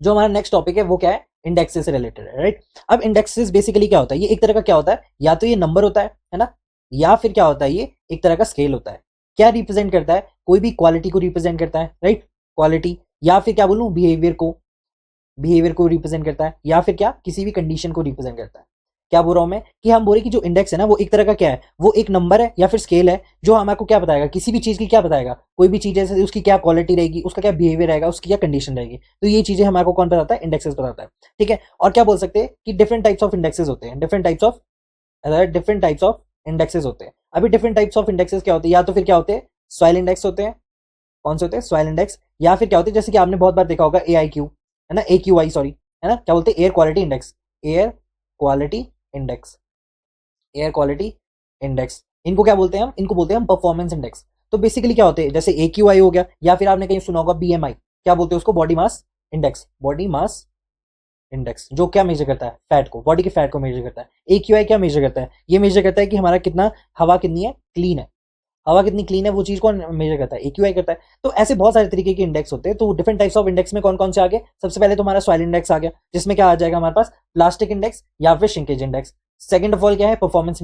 जो हमारा next topic है वो क्या है, इंडेक्सेस से रिलेटेड है, राइट। अब इंडेक्सेस बेसिकली क्या होता है, ये एक तरह का क्या होता है, या तो ये नंबर होता है ना, या फिर क्या होता है, ये एक तरह का स्केल होता है। क्या रिप्रेजेंट करता है, कोई भी क्वालिटी को रिप्रेजेंट करता है, राइट, क्वालिटी, या फिर क्या बोलूं, बिहेवियर को रिप्रेजेंट करता है, या फिर क्या किसी भी कंडीशन को रिप्रेजेंट करता है। क्या बोल रहा हूं मैं, कि हम बोल रहे कि जो इंडेक्स है ना वो एक तरह का क्या है, वो एक नंबर है या फिर स्केल है, जो हमारे क्या बताएगा, किसी भी चीज की क्या बताएगा, कोई भी चीज है उसकी क्या क्वालिटी रहेगी, उसका क्या बिहेवियर रहेगा, उसकी क्या कंडीशन रहेगी। तो ये चीजें हमारे को कौन बताता है, इंडेक्सेस बताता है, ठीक है। और क्या बोल सकते हैं कि डिफरेंट टाइप्स ऑफ इंडेक्सेस होते हैं, डिफरेंट टाइप्स ऑफ इंडेक्सेस होते हैं। अभी डिफरेंट टाइप्स ऑफ इंडेक्सेस क्या होते हैं, या तो फिर क्या होते हैं, सॉइल इंडेक्स होते हैं, कौन से होते हैं, सॉइल इंडेक्स, या फिर क्या होते हैं, जैसे कि आपने बहुत बार देखा होगा AIQ, है ना, AQI सॉरी, है ना, क्या बोलते हैं, एयर क्वालिटी इंडेक्स। इनको क्या बोलते हैं हम, इनको बोलते हैं हम परफॉर्मेंस इंडेक्स। तो बेसिकली क्या होते हैं, जैसे AQI हो गया, या फिर आपने कहीं सुना होगा BMI, क्या बोलते हैं उसको, बॉडी मास इंडेक्स, जो क्या मेजर करता है, फैट को, बॉडी के फैट को मेजर करता है। AQI क्या मेजर करता है, ये मेजर करता है कि हमारा कितना हवा कितनी है, क्लीन है, हवा कितनी क्लीन है, वो चीज कौन मेजर करता है, AQI करता है। तो ऐसे बहुत सारे तरीके के इंडेक्स होते हैं। तो डिफरेंट टाइप्स ऑफ इंडेक्स में कौन कौन से आ गए, सबसे पहले तो हमारा सॉइल इंडेक्स आ गया, जिसमें क्या आ जाएगा हमारे पास, प्लास्टिक इंडेक्स या फिर shrinkage index. Second of all क्या है, परफॉर्मेंस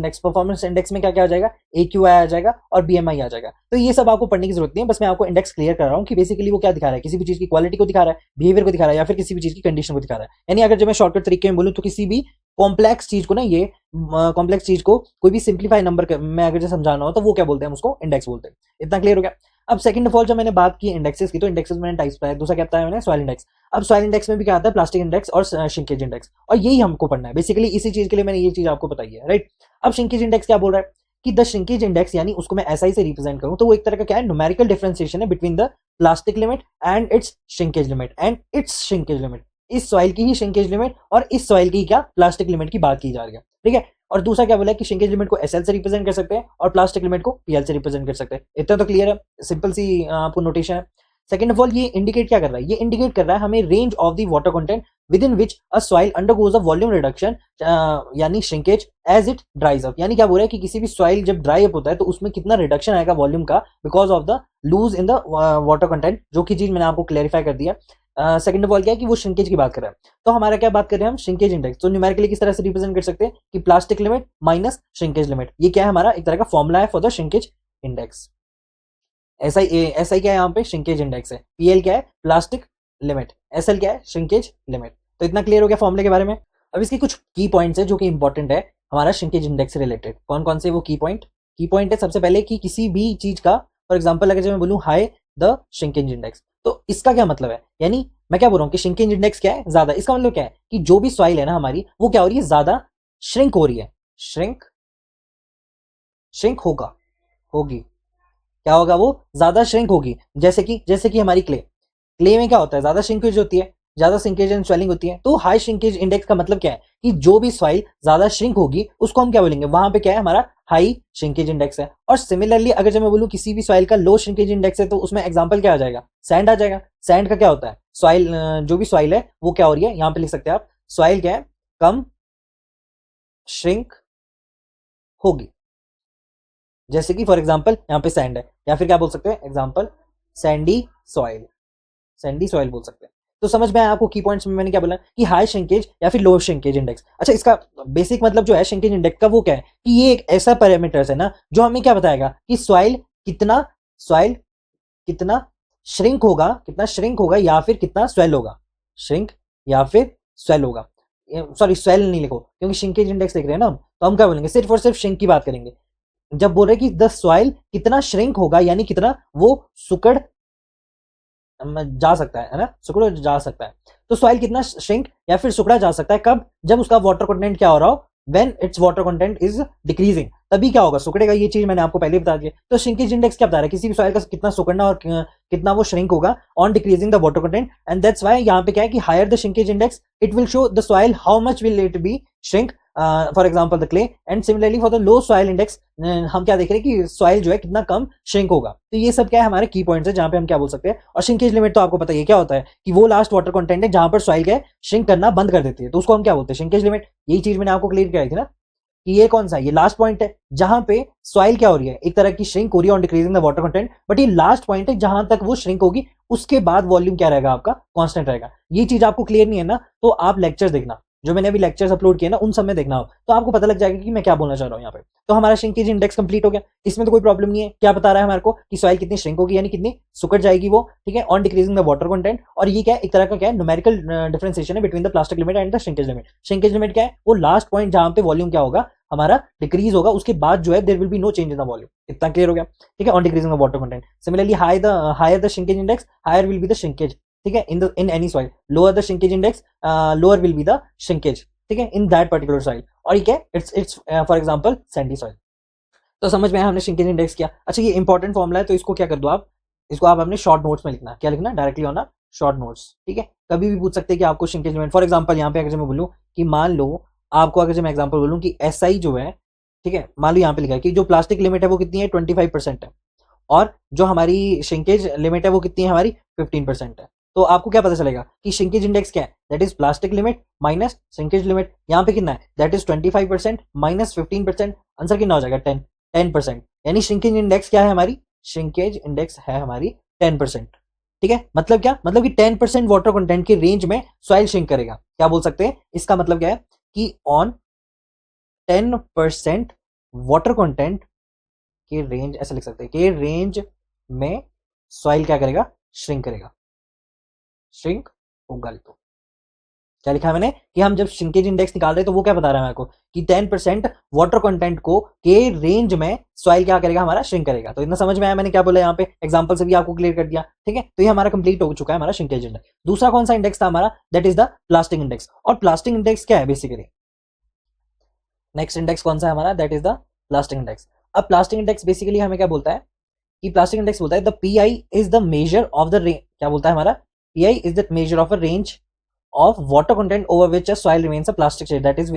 इंडेक्स में क्या क्या आ जाएगा, AQI आ जाएगा और BMI आ जाएगा। तो ये सब आपको पढ़ने की जरूरत नहीं है, बस मैं आपको इंडेक्स क्लियर कर रहा हूँ कि बेसिकली वो क्या दिखा रहा है, किसी भी चीज की क्वालिटी को दिखा रहा है, बिहेवियर को दिखा रहा है, या फिर किसी भी चीज की कंडीशन को दिखा रहा है। यानी अगर जब मैं शॉर्टकट तरीके में बोलूँ तो किसी भी कॉम्प्लेक्स चीज को ना, ये कॉम्प्लेक्स चीज को कोई भी सिंप्लीफाई नंबर में अगर जो समझाना हो तो वो क्या बोलते हैं, हम उसको इंडेक्स बोलते हैं। इतना क्लियर हो गया। अब सेकंड ऑफ ऑल जब मैंने बात की इंडेक्सेस की, तो इंडेक्सेस मैंने टाइप्स बताया, दूसरा क्या बताया मैंने, सॉइल इंडेक्स। अब सॉइल इंडेक्स में भी क्या आता है, प्लास्टिक इंडेक्स और श्रिंकेज इंडेक्स, और यही हमको पढ़ना है बेसिकली, इसी चीज के लिए मैंने ये चीज आपको बताई है, राइट। अब श्रिंकेज इंडेक्स क्या बोल रहा है, कि द श्रिंकेज इंडेक्स, यानी उसको मैं SI से रिप्रेजेंट करूं तो वो एक तरह का क्या है, न्यूमेरिकल डिफरेंशिएशन है between the plastic limit and it's shrinkage limit. इस सॉइल की ही श्रिंकेज लिमिट और इस सॉइल की क्या, प्लास्टिक लिमिट की बात की जा रही है, ठीक है। और दूसरा क्या बोला है कि श्रिंकेज लिमिट को SL से रिप्रेजेंट कर सकते हैं और प्लास्टिक लिमिट को PL से रिप्रेजेंट कर सकते हैं। इतना तो क्लियर है, सिंपल सी आपको नोटेशन है। सेकंड ऑफ ऑल ये इंडिकेट क्या कर रहा है, ये इंडिकेट कर रहा है हमें range of the water content within which a soil undergoes a volume reduction, यानी shrinkage as it dries up. यानी क्या बोल रहा है कि किसी भी सॉइल जब ड्राई अप होता है तो उसमें कितना रिडक्शन आएगा वॉल्यूम का, because of the lose in the water content, जो की चीज मैंने आपको क्लैरिफाई कर दिया। सेकंड ऑफ ऑल क्या है कि वो श्रिंकेज की बात कर रहा है। तो हमारा क्या बात कर रहे हैं हम, श्रिंकेज इंडेक्स। तो न्यूमेरिकली किस तरह से रिप्रेजेंट कर सकते हैं कि plastic limit minus shrinkage limit, ये क्या है हमारा एक तरह का फॉर्मूला है for the shrinkage index. SI क्या है यहाँ पे, श्रिंकेज इंडेक्स है, PL क्या है, प्लास्टिक लिमिट, SL क्या है, श्रिंकेज लिमिट। तो इतना क्लियर हो गया फॉर्मूले के बारे में। अब इसके कुछ की पॉइंट्स है जो कि इंपॉर्टेंट है हमारा श्रिंकेज इंडेक्स से रिलेटेड। कौन कौन से वो की पॉइंट है, सबसे पहले कि किसी भी चीज का, फॉर एग्जाम्पल अगर मैं बोलूँ हाई द श्रिंकेज इंडेक्स, तो इसका क्या मतलब है, यानी मैं क्या बोल रहा हूँ कि श्रिंकेज इंडेक्स क्या है, ज्यादा। इसका मतलब क्या है कि जो भी सॉइल है ना हमारी, वो क्या हो रही है, ज्यादा श्रिंक हो रही है, श्रिंक होगी, क्या होगा, वो ज्यादा श्रिंक होगी। जैसे कि हमारी क्ले में क्या होता है, ज्यादा श्रिंकेज होती है, ज्यादा श्रिंकेज एंड स्वेलिंग होती है। तो हाई श्रिंकेज इंडेक्स का मतलब क्या है कि जो भी सॉइल ज्यादा श्रिंक होगी उसको हम क्या बोलेंगे, वहां पे क्या है हमारा हाई श्रिंकेज इंडेक्स है। और सिमिलरली अगर जब मैं बोलूं किसी भी सॉइल का लो श्रिंकेज इंडेक्स है, तो उसमें एग्जांपल क्या आ जाएगा, सैंड आ जाएगा। सैंड का क्या होता है, सॉइल, जो भी सॉइल है वो क्या हो रही है, यहां पे लिख सकते हैं आप, सॉइल क्या है, कम श्रिंक होगी। जैसे कि फॉर एग्जांपल यहाँ पे सैंड है, या फिर क्या बोल सकते हैं एग्जांपल, सैंडी सॉइल बोल सकते हैं। तो समझ में आया आपको की पॉइंट्स में मैंने क्या बोला कि हाई श्रिंकेज या फिर लो श्रिंकेज इंडेक्स। अच्छा, इसका बेसिक मतलब जो है श्रिंकेज इंडेक्स का वो क्या है कि ये एक ऐसा पैरामीटर्स है ना जो हमें क्या बताएगा कि सॉइल कितना श्रिंक होगा या फिर कितना स्वेल होगा, श्रिंक या फिर स्वेल होगा। सॉरी, स्वेल नहीं लिखो क्योंकि श्रिंकेज इंडेक्स लिख रहे हैं ना हम, तो हम क्या बोलेंगे, सिर्फ और सिर्फ श्रिंक की बात करेंगे। जब बोल रहे कि द सॉइल कितना श्रिंक होगा, यानी कितना वो सुकड़ जा सकता है ना, सुकड़ जा सकता है। तो सॉइल कितना श्रिंक या फिर सुकड़ा जा सकता है, कब, जब उसका वाटर कंटेंट क्या हो रहा हो, when it's water content is decreasing, तभी क्या होगा, सुकड़ेगा। ये चीज मैंने आपको पहले बता दिया। तो श्रिंकेज इंडेक्स क्या बता रहा है, किसी भी सॉइल का कितना सुकड़ना और कितना वो श्रिंक होगा on decreasing the water content. And that's why यहाँ पे क्या है कि higher the shrinkage index it will show the soil how much will it be shrink, for example the clay. And similarly for the low soil index हम क्या देख रहे हैं कि सॉइल जो है कितना कम श्रिंक होगा। तो ये सब क्या है हमारे की पॉइंट्स है जहां पे हम क्या बोल सकते हैं। और श्रिंकेज लिमिट तो आपको पता है क्या होता है कि वो लास्ट वाटर कंटेंट है जहां पर सॉइल क्या है श्रिंक करना बंद कर देती है, तो उसको हम क्या बोलते हैं, श्रिंकेज लिमिट। यही चीज मैंने आपको क्लियर कराई थी ना। कि ये कौन सा है, ये लास्ट पॉइंट है जहां पे सॉइल क्या हो रही है, एक तरह की श्रिंक हो रही है on decreasing the water content, but ये लास्ट पॉइंट है जहां तक वो श्रिंक होगी, उसके बाद वॉल्यूम क्या रहेगा आपका, कांस्टेंट रहेगा। ये चीज आपको क्लियर नहीं है ना, तो आप लेक्चर्स देखना, जो मैंने अभी लेक्चर्स अपलोड किए ना उन सब में देखना हो, तो आपको पता लग जाएगा कि मैं क्या बोलना चाह रहा हूँ यहाँ पे। तो हमारा श्रिंकेज इंडेक्स कंप्लीट हो गया, इसमें तो कोई प्रॉब्लम नहीं है। क्या बता रहा है हमारे को कि सॉइल कितनी श्रिंक होगी, यानी कितनी सुकड़ जाएगी वो, ठीक है, on decreasing the water content. और ये क्या है, एक तरह का क्या है, न्यूमेरिकल डिफरेंशिएशन है between the plastic limit and the shrinkage limit. Shrinkage limit क्या है, वो लास्ट पॉइंट जहां पे वॉल्यूम क्या होगा हमारा डिक्रीज होगा, उसके बाद जो है there will be no change in the volume. इतना क्लियर हो गया, ठीक है, on decreasing the water content. Similarly higher the shrinkage index, higher will be the shrinkage, ठीक है, in any soil. Lower the shrinkage index, lower will be the shrinkage, ठीक है, in that particular soil. और ये क्या है, it's for example Sandy soil. तो समझ में आया हमने श्रिंकेज इंडेक्स किया। अच्छा, ये इंपॉर्टेंट फॉर्मूला है, तो इसको क्या कर दो आप, इसको आप अपने शॉर्ट नोट्स में लिखना। क्या लिखना, डायरेक्टली ऑन शॉर्ट नोट्स, ठीक है। कभी भी पूछ सकते हैं कि आपको श्रिंकेज लिमिट, फॉर एग्जांपल यहाँ पे अगर मैं बोलूँ कि मान लो आपको, अगर मैं एग्जांपल बोलूँ कि एसआई जो है, ठीक है, मान लो यहाँ पे लिखा है कि जो प्लास्टिक लिमिट है वो कितनी है, 25% है, और जो हमारी श्रिंकेज लिमिट है वो कितनी है हमारी, 15% है। तो आपको क्या पता चलेगा कि श्रिंकेज इंडेक्स क्या है, that is plastic limit minus shrinkage limit. यहाँ पे कितना है, दैट इज 25% माइनस 15%, आंसर कितना हो जाएगा, 10%। यानी श्रिंकेज इंडेक्स क्या है हमारी, श्रिंकेज इंडेक्स है हमारी 10%, ठीक है। मतलब क्या, मतलब कि 10% वाटर कंटेंट के रेंज में सॉइल श्रिंक करेगा। क्या बोल सकते हैं, इसका मतलब क्या है कि ऑन 10% वाटर कंटेंट के रेंज, ऐसा लिख सकते हैं कि रेंज में सॉइल क्या करेगा, श्रिंक करेगा, श्रिंक होगा। तो क्या लिखा है मैंने कि हम जब श्रिंकेज इंडेक्स निकाल रहे हैं तो वो क्या बता रहा है मेरे को कि 10% वाटर कंटेंट को के रेंज में सॉइल क्या करेगा, हमारा श्रिंक करेगा। तो इतना समझ में आया मैंने क्या बोला यहाँ पे, एग्जांपल से भी आपको क्लियर कर दिया, ठीक है। तो ये हमारा कंप्लीट हो चुका है हमारा श्रिंकेज इंडेक्स। दूसरा कौन सा इंडेक्स था हमारा, that is the plastic index. और प्लास्टिक इंडेक्स क्या है बेसिकली, नेक्स्ट इंडेक्स कौन सा है हमारा, that is the plastic index. अब प्लास्टिक इंडेक्स बेसिकली हमें क्या बोलता है कि प्लास्टिक इंडेक्स बोलता है the pi is the measure of the range, क्या बोलता है हमारा, pi is the measure of a range of water content over which a soil remains a plastic shade that is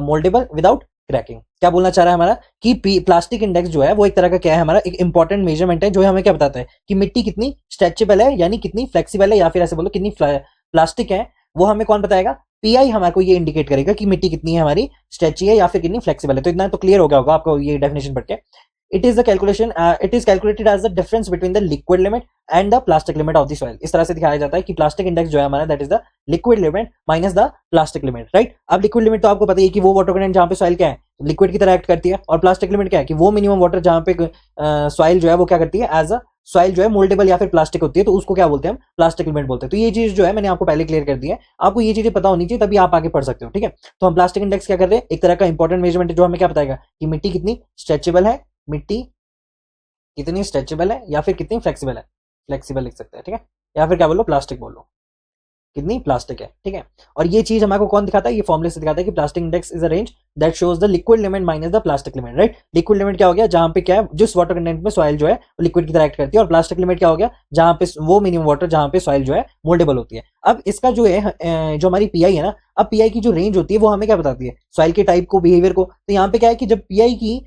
moldable without cracking। क्या बोलना चाह रहा है हमारा कि प्लास्टिक इंडेक्स जो है वो एक तरह का क्या है हमारा, एक इंपॉर्टेंट मेजरमेंट है जो हमें क्या बताता है कि मिट्टी कितनी स्ट्रेचेबल है, यानी कितनी फ्लेक्सिबल है, या फिर ऐसे बोलो कितनी प्लास्टिक है। वो हमें कौन बताएगा, पीआई हमारे को ये इंडिकेट करेगा कि मिट्टी कितनी है हमारी स्ट्रेची है या फिर कितनी फ्लेक्सिबल है। तो इतना तो क्लियर हो गया होगा आपको ये डेफिनेशन पढ़ के। it is the calculation it is calculated as the difference between the liquid limit and the plastic limit of the soil। इस तरह से दिखाया जाता है कि प्लास्टिक इंडेक्स जो है हमारा, that is the liquid limit minus the plastic limit, right. अब लिक्विड लिमिट तो आपको पता है कि वो वाटर कंटेंट जहां पे सॉइल क्या है, लिक्विड की तरह एक्ट करती है, और प्लास्टिक लिमिट क्या है कि वो मिनिमम वाटर जहां पे सॉइल जो है वो क्या करती है, एज अ सॉइल जो है मोल्डेबल या फिर प्लास्टिक होती है, तो उसको क्या बोलते हैं हम, प्लास्टिक लिमिट बोलते हैं। तो ये चीज जो है मैंने आपको पहले क्लियर कर दी है, आपको ये चीजें पता होनी चाहिए तभी आप आगे पढ़ सकते हो, ठीक है। तो हम प्लास्टिक इंडेक्स क्या कर रहे हैं, एक तरह का इंपॉर्टेंट मेजरमेंट है जो हमें क्या बताएगा कि मिट्टी कितनी स्ट्रेचेबल है, मिट्टी कितनी स्ट्रेचेबल है या फिर कितनी फ्लेक्सिबल है, फ्लेक्सिबल लिख सकते हैं, ठीक है, या फिर क्या बोलो, प्लास्टिक बोलो, कितनी प्लास्टिक है, ठीक है। और ये चीज हमारे को कौन दिखाता है, ये फॉर्मूले से दिखाता है कि plastic index is a range that shows the liquid limit minus the plastic limit, right. Liquid limit क्या हो गया, जहां पे क्या है, जिस वाटर कंटेंट में सॉइल जो है वो लिक्विड की तरह एक्ट करती है, और प्लास्टिक लिमिट क्या हो गया, जहां पे वो मिनिमम वाटर जहां पे सॉइल जो है मोल्डेबल होती है। अब इसका जो है जो हमारी पीआई है ना, अब पीआई की जो रेंज होती है वो हमें क्या बताती है, सॉइल के टाइप को, बिहेवियर को। तो यहाँ पे क्या है कि जब पीआई की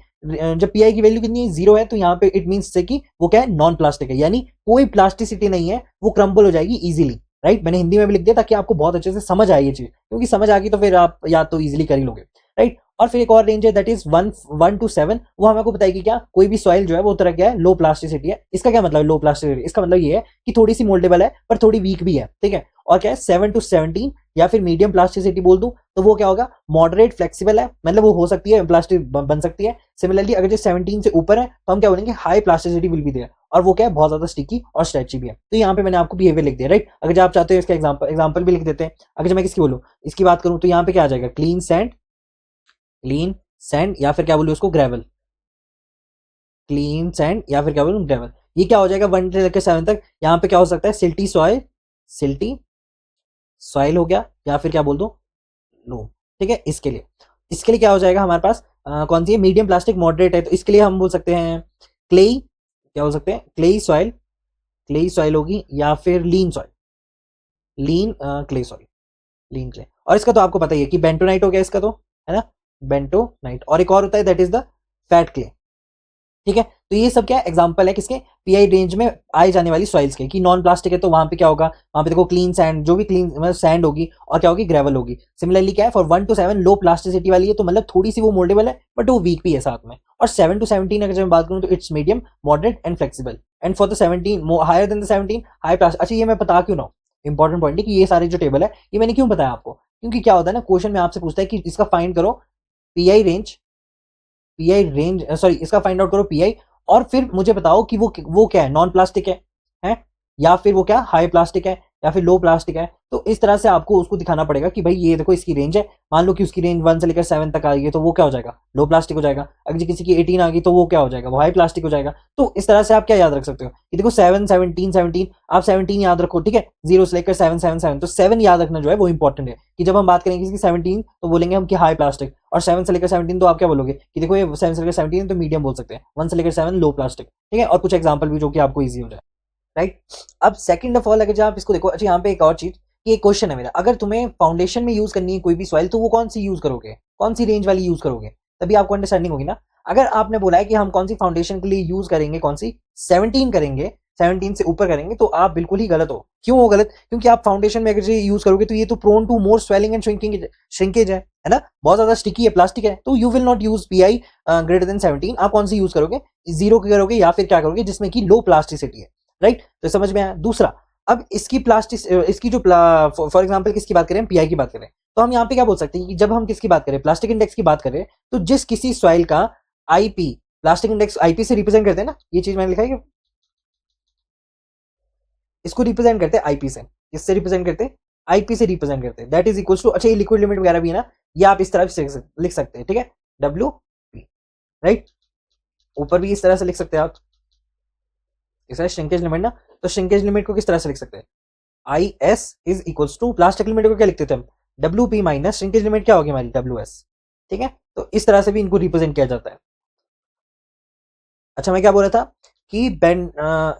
वैल्यू कितनी है, 0 है, तो यहाँ पे इट मीन्स से कि वो क्या है, नॉन प्लास्टिक है, यानी कोई प्लास्टिसिटी नहीं है, वो क्रम्बल हो जाएगी इजीली, राइट। मैंने हिंदी में भी लिख दिया ताकि आपको बहुत अच्छे से समझ आए ये चीज, क्योंकि समझ आ गई तो फिर आप या तो इजीली कर ही लोगे, राइट। और फिर एक और रेंज है दैट इज 1 to 7, वो हमको बताएगी क्या, कोई भी सॉइल जो है वो तरह क्या है, लो प्लास्टिसिटी है। इसका क्या मतलब लो प्लास्टिसिटी, इसका मतलब ये है कि थोड़ी सी मोल्डेबल है पर थोड़ी वीक भी है, ठीक है। और क्या है 7 to 17, या फिर मीडियम प्लास्टिसिटी बोल दूं तो वो क्या होगा, मॉडरेट फ्लेक्सिबल है, मतलब वो हो सकती है, प्लास्टिक बन सकती है। सिमिलरली अगर जो 17 से ऊपर है तो हम क्या बोलेंगे, high plasticity will be there, और वो क्या है, बहुत ज्यादा स्टिकी और स्ट्रेची भी है। तो यहाँ पे मैंने आपको बिहेवियर लिख दिया, राइट। अगर आप चाहते हो इसका एग्जांपल भी लिख देते हैं। अगर मैं किसकी बोलूँ, इसकी बात करूं तो यहाँ पे क्या आ जाएगा, क्लीन सैंड या फिर क्या बोलूँ उसको, ग्रेवल, क्लीन सैंड या फिर क्या बोलूँ, ग्रेवल। ये क्या हो जाएगा 1 से लेकर 7 तक। यहाँ पे क्या हो सकता है, सिल्टी सॉइल हो गया, या फिर क्या बोल दो, लो, ठीक है। इसके लिए क्या हो जाएगा हमारे पास, कौन सी है, मीडियम प्लास्टिक मॉडरेट है, तो इसके लिए हम बोल सकते हैं क्लेई, क्या बोल सकते हैं, क्लेई सॉइल होगी, या फिर लीन क्ले सॉइल, लीन क्ले। और इसका तो आपको पता ही है कि बेंटोनाइट हो गया इसका, तो है ना, बेंटोनाइट। और एक और होता है that is the fat clay, ठीक है, तो ये सब क्या है, एग्जांपल है किसके, पीआई रेंज में आए जाने वाली सॉइल्स के, कि नॉन प्लास्टिक है तो वहां पे क्या होगा, वहां पे देखो क्लीन सैंड, जो भी क्लीन मतलब सैंड होगी और क्या होगी, ग्रेवल होगी। सिमिलरली क्या है, फॉर 1 to 7 लो प्लास्टिसिटी वाली है, तो मतलब थोड़ी सी वो मोल्डेबल है बट वो वीक भी है साथ में। और 7 to 17 अगर मैं बात करूं तो it's medium, moderate and flexible. And for the 17 higher than the 17 high plastic. अच्छा, ये मैं बता क्यों ना, इंपॉर्टेंट पॉइंट है कि ये सारे जो टेबल है ये मैंने क्यों बताया आपको, क्योंकि क्या होता है ना, क्वेश्चन में आपसे पूछता है कि इसका फाइंड करो pi range, pi range sorry, इसका फाइंड आउट करो पीआई, और फिर मुझे बताओ कि वो क्या है, नॉन प्लास्टिक है या फिर वो क्या हाई प्लास्टिक है या फिर लो प्लास्टिक है। तो इस तरह से आपको उसको दिखाना पड़ेगा कि भाई ये देखो इसकी रेंज है, मान लो कि उसकी रेंज 1 से लेकर 7 तक आ गई है, तो वो क्या हो जाएगा, लो प्लास्टिक हो जाएगा। अगर किसी की 18 आ गई तो वो क्या हो जाएगा, वो हाई प्लास्टिक हो जाएगा। तो इस तरह से आप क्या याद रख सकते हो कि देखो 7 17 17, आप 17 याद रखो, ठीक है, 0 से लेकर 7 7 7, तो 7 याद रखना जो है वो इंपॉर्टेंट है, कि जब हम बात करेंगे इसकी 17 तो बोलेंगे हम कि हाई प्लास्टिक, और 7 से लेकर 17 तो आप क्या बोलोगे कि देखो ये 7 से लेकर 17 तो मीडियम बोल सकते हैं, 1 से लेकर 7 लो प्लास्टिक, ठीक है, और कुछ एग्जांपल भी जो कि आपको इजी हो जाए, राइट। अब सेकंड ऑफ ऑल अगर जब आप इसको देखो, अच्छा यहाँ पे एक और चीज, कि एक क्वेश्चन है मेरा, अगर तुम्हें फाउंडेशन में यूज करनी है कोई भी सॉइल तो वो कौन सी यूज करोगे, कौन सी रेंज वाली यूज करोगे, तभी आपको अंडरस्टैंडिंग होगी ना। अगर आपने बोला है कि हम कौन सी फाउंडेशन के लिए यूज करेंगे, कौन सी 17 करेंगे, 17 से ऊपर करेंगे, तो आप बिल्कुल ही गलत हो। क्यों हो गलत, क्योंकि आप फाउंडेशन में अगर ये यूज करोगे तो ये तो prone to more swelling and shrinkage है ना, बहुत ज्यादा स्टिकी है, प्लास्टिक है, तो you will not use PI greater than 17। आप कौन सी यूज करोगे, 0 की करोगे, या फिर क्या करोगे जिसमें कि लो प्लास्टिसिटी है, राइट। तो समझ में आया। दूसरा, अब इसकी प्लास्टिक, इसकी जो फॉर एग्जांपल किसकी बात करें, पीआई की बात करें, तो हम यहाँ पे क्या बोल सकते हैं कि जब हम किसकी बात करें, प्लास्टिक इंडेक्स की बात करें, तो जिस किसी सॉइल का आईपी, प्लास्टिक इंडेक्स आईपी से रिप्रेजेंट करते हैं ना, ये चीज मैंने लिखा है कि इसको रिप्रेजेंट करते हैं आईपी से, इससे रिप्रेजेंट करते हैं, आईपी से रिप्रेजेंट करते हैं, दैट इज इक्वल टू, अच्छा ये लिक्विड लिमिट वगैरह भी है ना, ये आप इस तरह से लिख सकते हैं, ठीक है, डब्ल्यू पी, राइट। ऊपर भी इस तरह से लिख सकते हैं आप, इस तरह श्रिंकेज लिमिट ना, तो श्रिंकेज लिमिट को किस तरह से लिख सकते हैं, I S is equals to, plastic limit को क्या लिखते थे हम, W P minus shrinkage limit क्या होगी हमारी, डब्ल्यू एस, ठीक है। तो इस तरह से भी इनको रिप्रेजेंट किया जाता है। अच्छा, मैं क्या बोल रहा था कि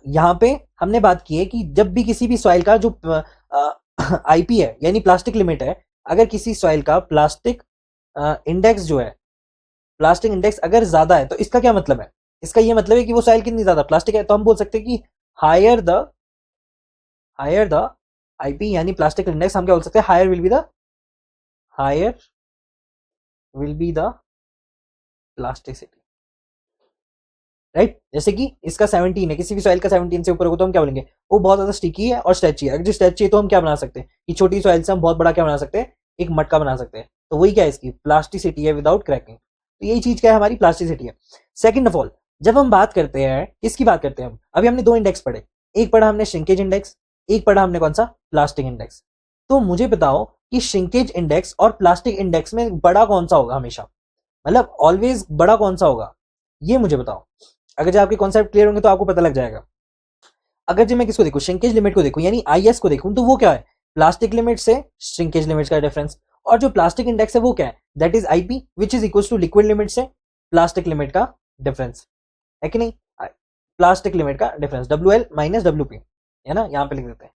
यहाँ पे हमने बात की है कि जब भी किसी भी सॉइल का जो आईपी है यानी प्लास्टिक लिमिट है, अगर किसी सॉइल का प्लास्टिक इंडेक्स जो है, प्लास्टिक इंडेक्स अगर ज्यादा है, तो इसका क्या मतलब है, इसका ये मतलब है कि वो सॉइल कितनी ज्यादा प्लास्टिक है, तो हम बोल सकते हैं कि हायर द आईपी यानी प्लास्टिक इंडेक्स, हम क्या बोल सकते हैं, higher will be the plasticity, right. जैसे कि इसका 17 है, किसी भी सॉइल का 17 से ऊपर होगा तो हम क्या बोलेंगे, वो बहुत ज्यादा स्टिकी है और स्ट्रेची है। अगर जो स्ट्रेची है तो हम क्या बना सकते हैं कि छोटी सॉइल से हम बहुत बड़ा क्या बना सकते हैं, एक मटका बना सकते हैं। तो वही क्या है, इसकी प्लास्टिसिटी है विदाउट क्रैकिंग। तो यही चीज क्या है, हमारी प्लास्टिसिटी है। सेकंड ऑफ ऑल, जब हम बात करते हैं, किसकी बात करते हैं हम, अभी हमने 2 इंडेक्स पढ़े, एक पढ़ा हमने श्रिंकेज इंडेक्स, एक पढ़ा हमने कौन सा, प्लास्टिक इंडेक्स। तो मुझे बताओ कि श्रिंकेज इंडेक्स और प्लास्टिक इंडेक्स में बड़ा कौन सा होगा हमेशा, मतलब ऑलवेज बड़ा कौन सा होगा, ये मुझे बताओ। अगर जब आपके कॉन्सेप्ट क्लियर होंगे तो आपको पता लग जाएगा। अगर जब मैं किसको देखूं, श्रिंकेज लिमिट को देखूं यानी आईएस को देखूं, तो वो क्या है, प्लास्टिक लिमिट से श्रिंकेज लिमिट का डिफरेंस। और जो प्लास्टिक इंडेक्स है वो क्या है, that is IP which is equal to liquid limit से प्लास्टिक लिमिट का डिफरेंस, है कि नहीं, प्लास्टिक लिमिट का difference, W L minus W P, है ना, यहाँ पे लिख देते हैं।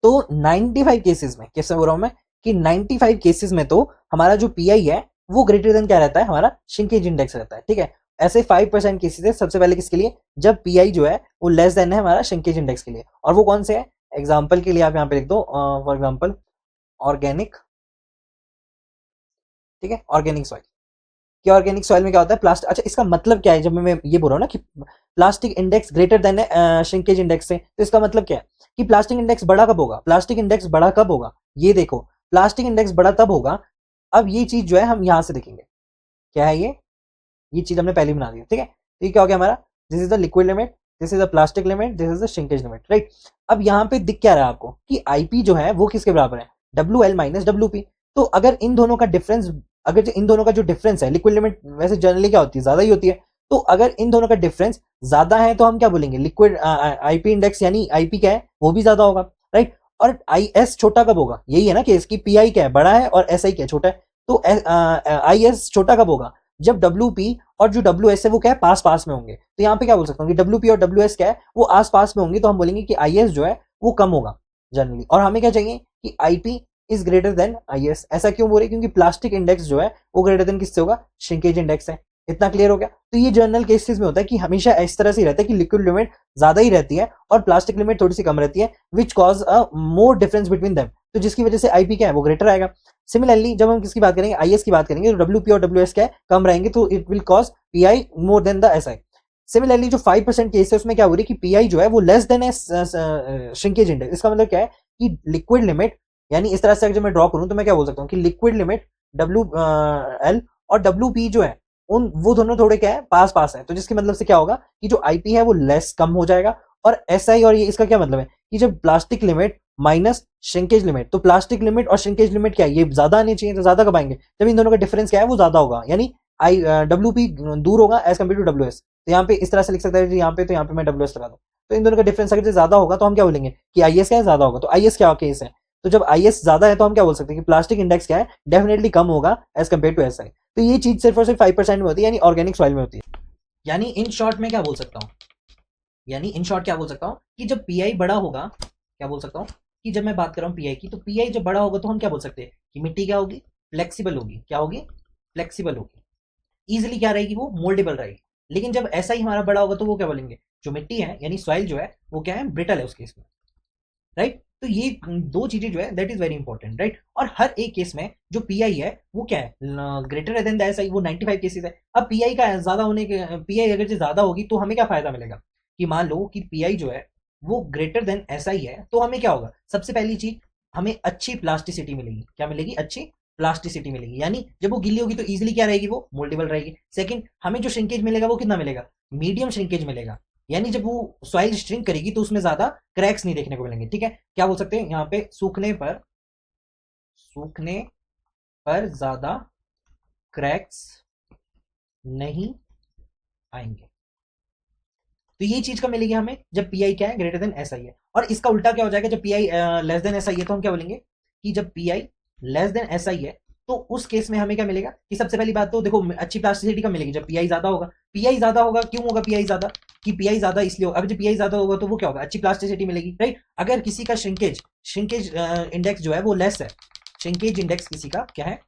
तो 95 केसेस में, कैसे बोल रहा हूं मैं कि 95 केसेस में तो हमारा जो पीआई है वो ग्रेटर देन क्या रहता है, हमारा श्रिंकेज इंडेक्स रहता है, ठीक है। ऐसे 5% केसेस है, सबसे पहले किसके लिए, जब पीआई जो है वो लेस देन है हमारा श्रिंकेज इंडेक्स के लिए, और वो कौन से है, एग्जांपल के लिए आप यहाँ पे लिख दो, फॉर एग्जांपल ऑर्गेनिक, ठीक है, ऑर्गेनिक सॉइल। कि ऑर्गेनिक सॉइल में क्या होता है, प्लास्टिक, अच्छा इसका मतलब क्या है, जब मैं ये बोल रहा हूँ ना कि प्लास्टिक इंडेक्स ग्रेटर देन है श्रिंकेज इंडेक्स से, तो इसका मतलब क्या है कि प्लास्टिक इंडेक्स बड़ा कब होगा, प्लास्टिक इंडेक्स बड़ा कब होगा, ये देखो प्लास्टिक इंडेक्स बड़ा तब होगा, अब ये चीज जो है हम यहां से देखेंगे, क्या है ये चीज हमने पहले बना दी, ठीक है। तो ये क्या हो गया हमारा, this is the liquid limit, this is the plastic limit, this is the shrinkage limit, right. अब यहाँ पे दिख क्या रहा है आपको कि आईपी जो है वो किसके बराबर है, W L minus W P. तो अगर इन दोनों का डिफरेंस, अगर जो इन दोनों का जो डिफरेंस है, लिक्विड लिमिट वैसे जनरली क्या होती है, ज्यादा ही होती है, तो अगर इन दोनों का डिफरेंस ज्यादा है तो हम क्या बोलेंगे, लिक्विड आईपी इंडेक्स यानी आईपी क्या है वो भी ज्यादा होगा, राइट। और आई एस छोटा कब होगा, यही है ना कि इसकी पी आई क्या है, बड़ा है, और एस आई क्या है, छोटा है। तो आई एस छोटा कब होगा, जब डब्ल्यू पी और जो डब्ल्यू एस है वो क्या है, पास पास में होंगे। तो यहाँ पे क्या बोल सकता हूँ कि डब्ल्यू पी और डब्ल्यू एस क्या है, वो आस पास में होंगे, तो हम बोलेंगे कि आई एस जो है वो कम होगा जनरली। और हमें क्या चाहिए कि IP is greater than I S. ऐसा क्यों बोल रहे, क्योंकि प्लास्टिक इंडेक्स जो है वो ग्रेटर देन किससे होगा, श्रिंकेज इंडेक्स है। इतना क्लियर हो गया। तो ये जनरल केसेस में होता है कि हमेशा इस तरह से ही रहता है कि लिक्विड लिमिट ज्यादा ही रहती है और प्लास्टिक लिमिट थोड़ी सी कम रहती है, which cause a more difference between them, तो जिसकी वजह से आईपी क्या है वो ग्रेटर आएगा। सिमिलरली जब हम किसकी बात करेंगे, आईएस की बात करेंगे, तो डब्ल्यूपी और डब्ल्यूएस क्या है कम रहेंगे, तो it will cause pi more than the SI. Similarly जो 5% केस है उसमें क्या हो रही है कि पीआई जो है वो less then S shrinkage index. इसका मतलब क्या है कि लिक्विड लिमिट, यानी इस तरह से अगर मैं ड्रॉ करूं तो मैं क्या बोल सकता हूँ कि लिक्विड लिमिट डब्ल्यू एल और डब्ल्यू पी जो है उन वो दोनों थोड़े क्या है पास पास है, तो जिसके मतलब से क्या होगा कि जो आईपी है वो लेस कम हो जाएगा। और एसआई और ये इसका क्या मतलब है कि जब plastic limit minus shrinkage limit, तो प्लास्टिक लिमिट और श्रिंकेज लिमिट क्या है, ये ज्यादा आनी चाहिए, तो ज्यादा कब आएंगे जब इन दोनों का डिफरेंस क्या है वो ज्यादा होगा, यानी आई डब्ल्यू पी दूर होगा as compare to W S. तो यहाँ पे इस तरह से लिख सकता है यहाँ पे, तो यहाँ पे मैं डब्ल्यू एस लगा दूं, तो इन दोनों का डिफरेंस अगर ज्यादा होगा तो हम क्या बोलेंगे कि आई एस क्या है ज्यादा होगा, तो आई एस क्या केस है। तो जब आई एस ज्यादा है तो हम क्या बोल सकते हैं कि प्लास्टिक इंडेक्स क्या है डेफिनेटली कम होगा as compare to S I. तो ये चीज सिर्फ और सिर्फ 5% में होती है, यानी ऑर्गेनिक सॉइल में होती है। यानी इन शॉर्ट में क्या बोल सकता हूँ, यानी इन शॉर्ट क्या बोल सकता हूँ कि जब पीआई बड़ा होगा, क्या बोल सकता हूँ कि जब मैं बात कर रहा हूँ पीआई की, तो पीआई जब बड़ा होगा तो हम क्या बोल सकते हैं कि मिट्टी क्या होगी, फ्लेक्सिबल होगी, क्या होगी, फ्लेक्सिबल होगी, इजिली क्या रहेगी वो मोल्डेबल रहेगी। लेकिन जब ऐसा ही हमारा बड़ा होगा तो वो क्या बोलेंगे, जो मिट्टी है यानी सॉइल जो है वो क्या है ब्रिटल है उस केस में, राइट। तो ये दो चीजें जो है that is very important, right. और हर एक केस में जो पीआई है वो क्या है ग्रेटर देन द एसआई, वो 95 केसेस है। अब पीआई का ज्यादा होने के, पीआई अगर जो ज्यादा होगी तो हमें क्या फायदा मिलेगा कि मान लो कि पीआई जो है वो ग्रेटर देन एसआई है, तो हमें क्या होगा, सबसे पहली चीज हमें अच्छी प्लास्टिसिटी मिलेगी, क्या मिलेगी, अच्छी प्लास्टिसिटी मिलेगी, यानी जब वो गिल्ली होगी तो इजिली क्या रहेगी वो मोल्डेबल रहेगी। सेकंड, हमें जो श्रिंकेज मिलेगा वो कितना मिलेगा, मीडियम श्रिंकेज मिलेगा, यानी जब वो सॉइल श्रिंक करेगी तो उसमें ज्यादा क्रैक्स नहीं देखने को मिलेंगे, ठीक है। क्या बोल सकते हैं यहाँ पे, सूखने पर ज्यादा क्रैक्स नहीं आएंगे। तो ये चीज का मिलेगी हमें जब पीआई क्या है ग्रेटर देन एसआई है। और इसका उल्टा क्या हो जाएगा, जब पीआई लेस देन एसआई है तो हम क्या बोलेंगे कि जब पीआई लेस देन एसआई है तो उस केस में हमें क्या मिलेगा कि सबसे पहली बात तो देखो अच्छी प्लास्टिसिटी का मिलेगी जब पीआई ज्यादा होगा। पीआई ज्यादा होगा, क्यों होगा पीआई ज्यादा, कि पीआई ज्यादा इसलिए होगा, अगर जब पीआई ज्यादा होगा तो वो क्या होगा, अच्छी प्लास्टिसिटी मिलेगी, राइट। अगर किसी का श्रिंकेज श्रिंकेज इंडेक्स जो है वो लेस है, श्रिंकेज इंडेक्स किसी का क्या है,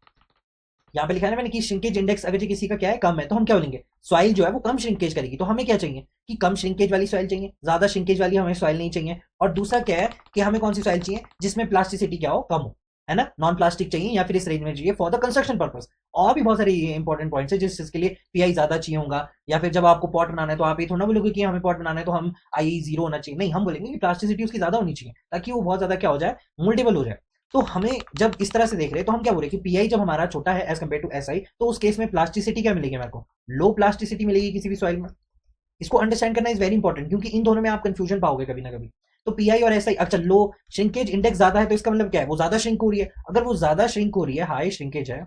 यहाँ पे लिखा है ना मैंने कि श्रिंकेज इंडेक्स अगर जो किसी का क्या है कम है, तो हम क्या बोलेंगे सॉइल जो है वो कम श्रिंकेज करेगी। तो हमें क्या चाहिए कि कम श्रिंकेज वाली सॉइल चाहिए, ज्यादा श्रिंकेज वाली हमें सॉइल नहीं चाहिए। और दूसरा क्या है कि हमें कौन सी सॉइल चाहिए जिसमें प्लास्टिसिटी क्या हो, कम हो, है ना, नॉन प्लास्टिक चाहिए या फिर इस रेंज में चाहिए फॉर द कंस्ट्रक्शन पर्पस। और भी बहुत सारे इंपॉर्टेंट पॉइंट्स है जिसके लिए पीआई ज्यादा चाहिए होगा। या फिर जब आपको पॉट बनाना है तो आप ये थोड़ा बोलोगे कि हमें पॉट बनाना है तो हम आई जीरो होना चाहिए, नहीं, हम बोलेंगे कि प्लास्टिसिटी उसकी ज्यादा होनी चाहिए ताकि वो बहुत ज्यादा क्या हो जाए, मोल्डेबल हो जाए। तो हमें जब इस तरह से देख रहे हैं तो हम क्या बोल रहे हैं कि पीआई जब हमारा छोटा है एज कम्पेयर टू एसआई, तो उस केस में प्लास्टिसिटी क्या मिलेगी, मेरे को लो प्लास्टिसिटी मिलेगी किसी भी सॉइल में। इसको अंडरस्टैंड करना इज वेरी इंपॉर्टेंट क्योंकि इन दोनों में आप कंफ्यूजन पाओगे कभी ना कभी। तो पीआई और एसआई, अच्छा लो श्रिंकेज इंडेक्स ज्यादा है तो इसका मतलब क्या है, वो ज्यादा श्रिंक हो रही है। अगर वो ज्यादा श्रिंक हो रही है, हाई श्रिंकेज है,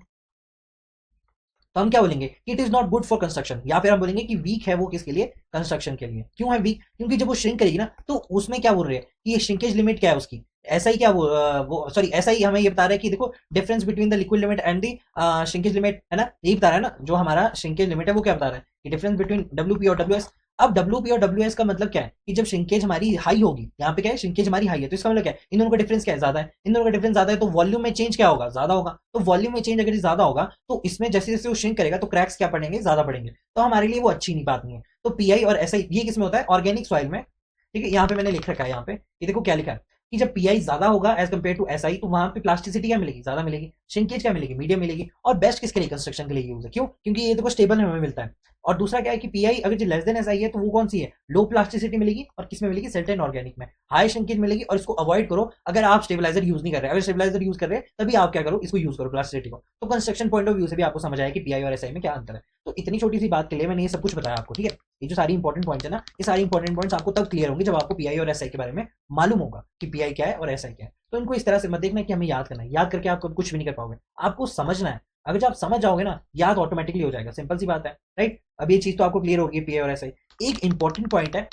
तो हम क्या बोलेंगे कि it is not good for construction, या फिर हम बोलेंगे कि वीक है वो किसके लिए, कंस्ट्रक्शन के लिए। क्यों है वीक, क्योंकि जब वो श्रिंक करेगी ना तो उसमें क्या बोल रहे हैं कि ये श्रिंकेज लिमिट क्या है उसकी, ऐसा ही क्या वो सॉरी ऐसा ही हमें ये बता रहा है कि देखो difference between the liquid limit and the shrinkage limit, है ना, यही बता रहा है ना जो हमारा श्रिंकेज लिमिट है वो क्या बता रहा है कि डिफरेंस बिटवीन डब्ल्यू पी और डब्ल्यू एस। अब डब्ल्यू पी और डब्ल्यू एस का मतलब क्या है कि जब श्रिंकेज हमारी हाई होगी, यहाँ पे क्या है श्रिंकेज हमारी हाई है, तो इसका मतलब क्या है इन दोनों का डिफरेंस क्या है, ज्यादा है, इन दोनों का डिफरेंस ज्यादा है, तो वॉल्यूम में चेंज क्या होगा, ज्यादा होगा। तो वॉल्यूम में चेंज अगर ज्यादा होगा तो इसमें जैसे जैसे वो श्रिंक करेगा तो क्रैक्स क्या पड़ेंगे, ज्यादा पड़ेंगे, तो हमारे लिए वो अच्छी नहीं बात नहीं है। तो पीआई और एसआई ये किसमें होता है, ऑर्गेनिक सॉइल में, ठीक है। यहाँ पे मैंने लिख रखा है, यहाँ पे ये देखो क्या लिखा है कि जब पीआई ज्यादा होगा एज कम्पेयर टू एसआई तो वहां पे प्लास्टिसिटी क्या मिलेगी, ज्यादा मिलेगी, श्रिंकेज क्या मिलेगी, मीडियम मिलेगी। और बेस्ट किसके लिए, कंस्ट्रक्शन के लिए यूज है, क्यों, क्योंकि ये देखो स्टेबल हमें मिलता है। और दूसरा क्या है कि पीआई अगर जो लेस देन एसआई है तो वो कौन सी है, लो प्लास्टिसिटी मिलेगी, और किसमें मिलेगी, सेल्टेन ऑर्गेनिक में हाई श्रिंकेज मिलेगी। और इसको अवॉइड करो अगर आप स्टेबलाइजर यूज नहीं कर रहे, अगर स्टेबलाइजर यूज कर रहे हैं तभी आप क्या करो, इसको यूज करो प्लास्टिसिटी को। तो कंस्ट्रक्शन पॉइंट ऑफ व्यू से भी आपको समझ आया कि पीआई और एसआई में क्या अंतर है। तो इतनी छोटी सी बात के लिए मैंने ये सब कुछ बताया आपको, ठीक है। ये जो सारी इंपॉर्टेंट पॉइंट्स है ना, ये सारी इंपॉर्टेंट पॉइंट्स आपको तब क्लियर होंगे जब आपको पीआई और एसआई के बारे में मालूम होगा कि पीआई क्या है और एसआई क्या है। तो इनको इस तरह से मत देखना कि हमें याद करना है, याद करके आप कुछ भी नहीं कर पाओगे, आपको समझना है। अगर जब आप समझ जाओगे ना याद ऑटोमेटिकली हो जाएगा, सिंपल सी बात है, राइट। अब ये चीज तो आपको क्लियर होगी पीआई और एसआई। एक इंपॉर्टेंट पॉइंट है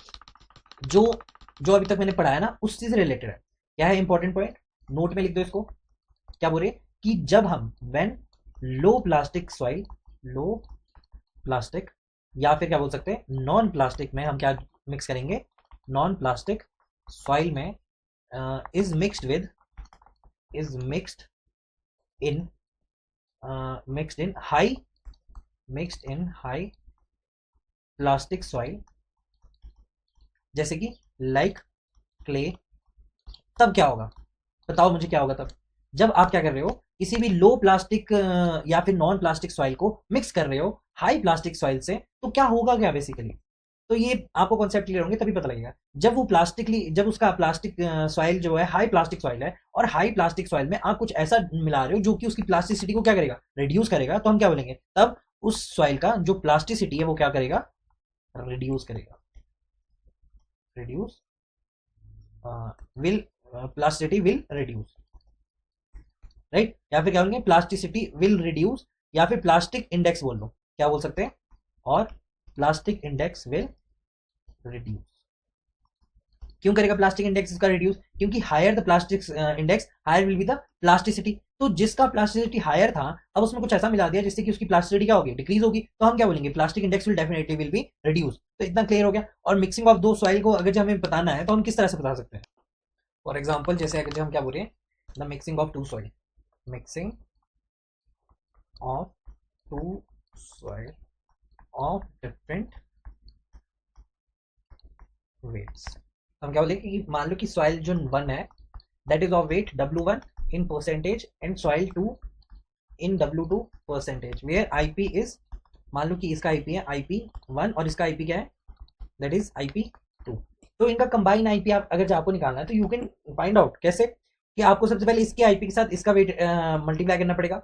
जो जो अभी तक मैंने पढ़ाया ना उससे रिलेटेड है। क्या है इंपॉर्टेंट पॉइंट, नोट में लिख दो इसको। क्या बोल रहे कि जब हम when low plastic soil, low plastic, या फिर क्या बोल सकते हैं नॉन प्लास्टिक में हम क्या मिक्स करेंगे, नॉन प्लास्टिक सॉइल में is mixed with, is mixed in, mixed in high mixed in high plastic soil, जैसे कि लाइक क्ले, तब क्या होगा? बताओ मुझे क्या होगा तब, जब आप क्या कर रहे हो, किसी भी लो प्लास्टिक या फिर नॉन प्लास्टिक सॉइल को मिक्स कर रहे हो हाई प्लास्टिक सॉइल से, तो क्या होगा क्या बेसिकली? तो ये आपको कॉन्सेप्ट क्लियर होंगे तभी पता लगेगा। जब उसका प्लास्टिक सॉइल जो है हाई प्लास्टिक सॉइल है, और हाई प्लास्टिक सॉइल में आप कुछ ऐसा मिला रहे हो जो कि उसकी प्लास्टिसिटी को क्या करेगा, रिड्यूस करेगा, तो हम क्या बोलेंगे तब, उस सॉइल का जो प्लास्टिसिटी है वो क्या करेगा, रिड्यूस करेगा, reduce will plasticity will reduce, right? या फिर क्या बोलेंगे, प्लास्टिसिटी विल रिड्यूस, या फिर प्लास्टिक इंडेक्स बोल लो, क्या बोल सकते हैं, और प्लास्टिक इंडेक्स विल रिड्यूस। क्यों करेगा प्लास्टिक इंडेक्स इसका रिड्यूस? क्योंकि higher the plastic index higher will be the plasticity. तो जिसका प्लास्टिसिटी हायर था, अब उसमें कुछ ऐसा मिला दिया जिससे कि उसकी प्लास्टिसिटी क्या होगी, डिक्रीज होगी, तो हम क्या बोलेंगे, plastic index will definitely will be reduce. तो इतना क्लियर हो गया। और मिक्सिंग ऑफ दो सॉइल को अगर जो हमें बताना है तो हम किस तरह से बता सकते हैं? फॉर एग्जाम्पल जैसे अगर जो हम क्या बोल रहे हैं, the mixing of two soil, mixing of two soil of different weights. हम क्या बोले कि मान लो कि सॉइल जो वन है that is of weight W1 in percentage and soil 2 in W2 percentage, where IP is, मान लो कि इसका IP है IP1 और इसका IP क्या है, दैट इज IP2। तो इनका कंबाइन IP आप अगर आपको निकालना है तो यू कैन फाइंड आउट कैसे, कि आपको सबसे पहले इसके IP के साथ इसका वेट मल्टीप्लाई करना पड़ेगा।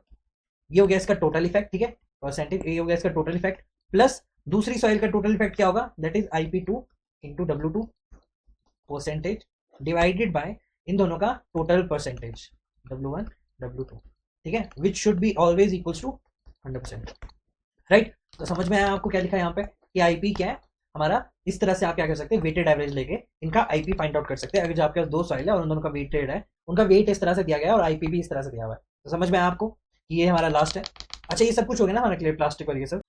ये हो गया इसका टोटल इफेक्ट, ठीक है, परसेंटेज, ये हो गया इसका टोटल इफेक्ट, प्लस दूसरी सॉइल का टोटल इफेक्ट क्या होगा, that is IP2 into W2 percentage divided by इन दोनों का टोटल परसेंटेज W1 W2, ठीक है, which should be always equals to 100%, right? तो समझ में आया आपको क्या लिखा है यहाँ पे, कि IP क्या है हमारा, इस तरह से आप क्या कर सकते हैं, वेटेड एवरेज लेके इनका IP फाइंड आउट कर सकते हैं। अगर जो आपके पास दो सॉइल है और उन दोनों का वेटेड है, उनका वेट इस तरह से दिया गया है और IP भी इस तरह से दिया हुआ है। तो समझ में आया आपको कि ये हमारा लास्ट है। अच्छा, ये सब कुछ हो गया ना हमारा क्लियर, प्लास्टिक और ये सब।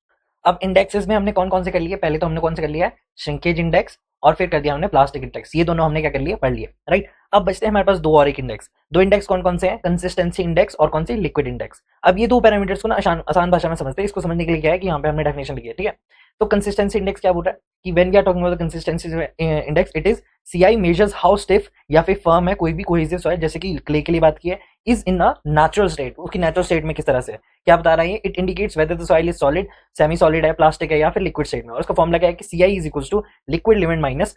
अब इंडेक्सेस में हमने कौन कौन से कर लिए, पहले तो हमने कौन से कर लिया है, श्रिंकेज इंडेक्स, और फिर कर दिया हमने प्लास्टिक इंडेक्स। ये दोनों हमने क्या कर लिए, पढ़ लिए, राइट? अब बचते हैं हमारे पास दो और एक इंडेक्स। दो इंडेक्स कौन कौन से हैं, कंसिस्टेंसी इंडेक्स और कौन सी, लिक्विड इंडेक्स। अब ये दो पैरामीटर्स को ना आसान भाषा में समझते हैं। इसको समझने के लिए क्या है कि यहाँ पे हमने डेफिनेशन लिखी है, ठीक है? तो कंसिस्टेंसी इंडेक्स क्या बोल रहा है कि when we are talking about the consistency index, it is CI measures how stiff या फिर फर्म है कोई भी कोहेसिव सॉइल, जैसे कि क्ले के लिए बात की है, is in a natural state, उसकी नेचुरल स्टेट में किस तरह से है, क्या बता रहा है, it indicates weather the soil is solid, semi solid है, प्लास्टिक है, या फिर लिक्विड स्टेट में। और उसका फॉर्मूला क्या है कि CI is equals to liquid limit minus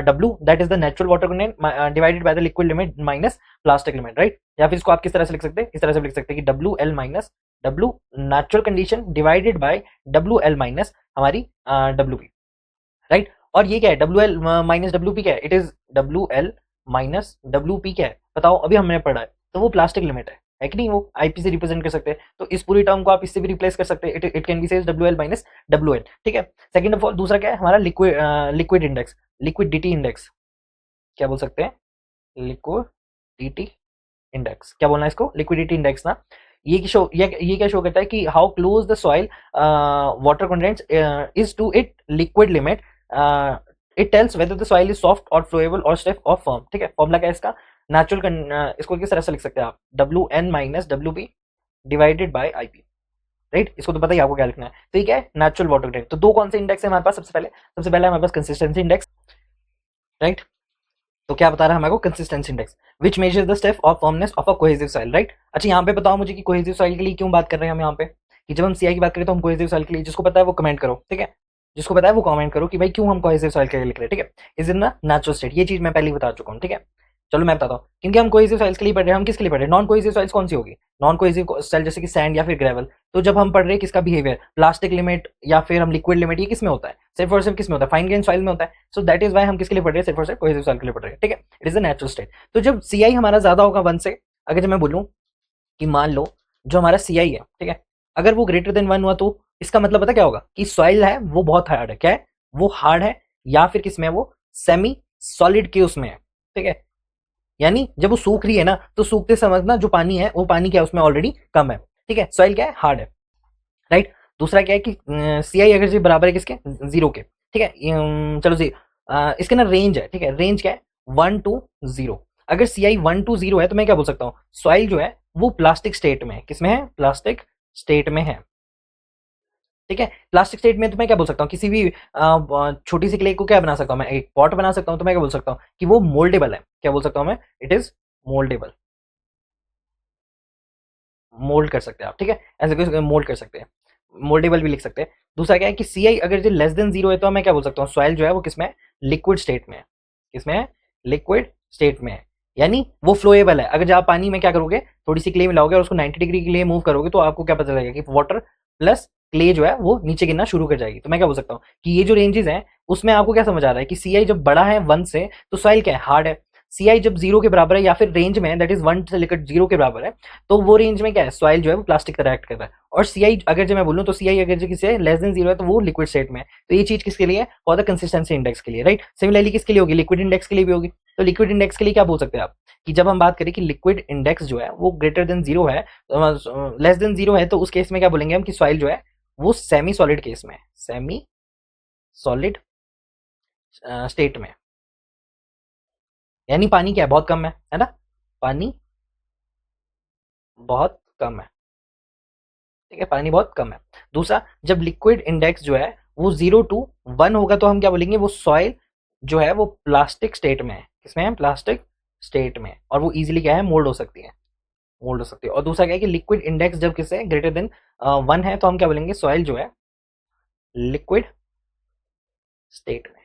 W, that is the natural water content, divided by the liquid limit minus plastic limit, right? या फिर इसको आप किस तरह से लिख सकते हैं, इस तरह से लिख सकते हैं कि WL minus W natural condition divided by WL minus हमारी WP, राइट? और ये क्या है, WL माइनस WP क्या है, it is WL minus WP क्या है, बताओ, अभी हमने पढ़ा है, तो वो प्लास्टिक लिमिट है कि नहीं? वो IP से रिप्रेजेंट कर सकते हैं, तो इस पूरी टर्म को आप इससे भी रिप्लेस कर सकते हैं, it can be says WL minus WL, ठीक है? सेकंड ऑफ ऑल दूसरा क्या है हमारा, लिक्विड इंडेक्स, लिक्विडिटी इंडेक्स, क्या बोल सकते हैं, लिक्विडिटी इंडेक्स, क्या बोलना है इसको, लिक्विडिटी इंडेक्स ना। ये क्या शो करता है कि how close the soil water contents is to it liquid limit, it tells whether the soil is soft और फ्लोएबल और स्टिफ और फर्म, ठीक है? फॉर्मूला क्या है इसका, नेचुरल, इसको किस तरह से लिख सकते हैं आप, WN minus WP divided by IP, right? इसको तो पता ही आपको क्या लिखना है। तो ये क्या है, नेचुरल वाटर कंटेंट। तो दो कौन से इंडेक्स है हमारे पास, सबसे पहले हमारे पास कंसिस्टेंसी इंडेक्स, राइट? तो क्या बता रहा है हमारे को, consistency index which measure the step of firmness of a cohesive soil, right? अच्छा, यहाँ पे बताओ मुझे कि कोहेसिव सॉइल के लिए क्यों बात कर रहे हैं हम यहाँ पे, कि जब हम CI की बात करें तो हम कोहेसिव सॉइल के लिए, जिसको पता है वो कमेंट करो, ठीक है? जिसको पता है वो कमेंट करो कि भाई क्यों हम कोहेसिव सॉइल के लिए लिख रहे हैं, ठीक है? Is in the natural state, ये चीज मैं पहले ही बता चुका हूँ, ठीक है? चलो मैं बताता हूँ, क्योंकि हम कोहेसिव सॉइल्स के लिए पढ़ रहे हैं, हम किसके लिए पढ़ रहे हैं, नॉन कोहेसिव सॉइल्स कौन सी होगी, नॉन कोहेसिव सॉइल जैसे कि सैंड या फिर ग्रेवल। तो जब हम पढ़ रहे हैं किसका बिहेवियर, प्लास्टिक लिमिट या फिर हम लिक्विड लिमिट, ये किस में होता है, सिर्फ और सिर्फ किस में होता है, फाइन ग्रेन सॉइल में होता है। सो दैट इज वाई हम किसके लिए पढ़ रहे हैं, सिर्फ और सिर्फ कोहेसिव सॉइल के लिए पढ़ रहे हैं, ठीक है? It is a natural state. तो जब CI हमारा ज्यादा होगा 1 से, अगर जब मैं बोलूँ कि मान लो जो हमारा CI है, ठीक है, अगर वो ग्रेटर देन 1 हुआ, तो इसका मतलब पता क्या होगा, कि सॉइल है वो बहुत हार्ड है, क्या है वो, हार्ड है, या फिर किसमें है वो, सेमी सॉलिड के उसमें है, ठीक है? यानी जब वो सूख रही है ना, तो सूखते समय ना जो पानी है वो पानी क्या है उसमें ऑलरेडी कम है, ठीक है? सॉइल क्या है, हार्ड है, राइट? दूसरा क्या है कि CI अगर जी बराबर है किसके, 0 के, ठीक है? चलो जी, इसके ना रेंज है, ठीक है? रेंज क्या है, 1 to 0। अगर CI 1 to 0 है तो मैं क्या बोल सकता हूँ, सॉइल जो है वो प्लास्टिक स्टेट में है, किसमें है, प्लास्टिक स्टेट में है, ठीक है। प्लास्टिक स्टेट में तो मैं क्या बोल सकता हूँ, किसी भी छोटी सी क्ले को क्या बना सकता हूँ मैं, एक पॉट बना सकता हूँ, तो मैं क्या बोल सकता हूँ कि वो मोल्डेबल है। क्या बोल सकता हूँ मैं, इट इज मोल्डेबल, मोल्ड कर सकते हैं आप, ठीक है, ऐसे कुछ मोल्ड कर सकते हैं, मोल्डेबल भी लिख सकते हैं। दूसरा क्या है कि सी आई अगर जो लेस देन जीरो है तो मैं क्या बोल सकता हूँ, सॉइल जो है वो किसमें है, लिक्विड स्टेट में है। किसमें है, लिक्विड स्टेट में है, यानी वो फ्लोएबल है। अगर जब आप पानी में क्या करोगे, थोड़ी सी क्ले मिलाओगे और उसको 90 डिग्री के लिए मूव करोगे तो आपको क्या पता चलेगा कि वाटर प्लस क्ले जो है वो नीचे गिरना शुरू कर जाएगी। तो मैं क्या बोल सकता हूँ कि ये जो रेंजेस हैं उसमें आपको क्या समझ आ रहा है कि सी आई जब बड़ा है 1 से तो सॉइल क्या है, हार्ड है। सी आई जब जीरो के बराबर है या फिर रेंज में दैट इज 1 से लेकर जीरो के बराबर है, तो वो रेंज में क्या है, सॉइल जो है वो प्लास्टिक का रिएक्ट कर रहा है। और सी आई अगर जो मैं बोलूँ तो सी आई अगर जो किसी लेस देन जीरो है तो वो लिक्विड स्टेट में है। तो ये चीज किसके लिए है, फॉर द कंसिस्टेंसी इंडेक्स के लिए, राइट। सिमिलरली किसके लिए होगी, लिक्विड इंडेक्स के लिए भी होगी। तो लिक्विड इंडेक्स के लिए क्या बोल सकते हैं आप कि जब हम बात करें कि लिक्विड इंडेक्स जो है वो ग्रेटर देन जीरो है, लेस देन जीरो है, तो उस केस में क्या बोलेंगे हम कि सॉइल जो है वो सेमी सॉलिड केस में है, सेमी सॉलिड स्टेट में, यानी पानी क्या है, बहुत कम है ना, पानी बहुत कम है, ठीक है, पानी बहुत कम है। दूसरा, जब लिक्विड इंडेक्स जो है वो 0 to 1 होगा तो हम क्या बोलेंगे, वो सॉइल जो है वो प्लास्टिक स्टेट में है। किसमें है, प्लास्टिक स्टेट में, और वो इजीली क्या है, मोल्ड हो सकती है, मोल्ड हो सकती है। और दूसरा क्या है कि लिक्विड इंडेक्स जब किससे ग्रेटर देन 1 है तो हम क्या बोलेंगे, सॉइल जो है लिक्विड स्टेट में।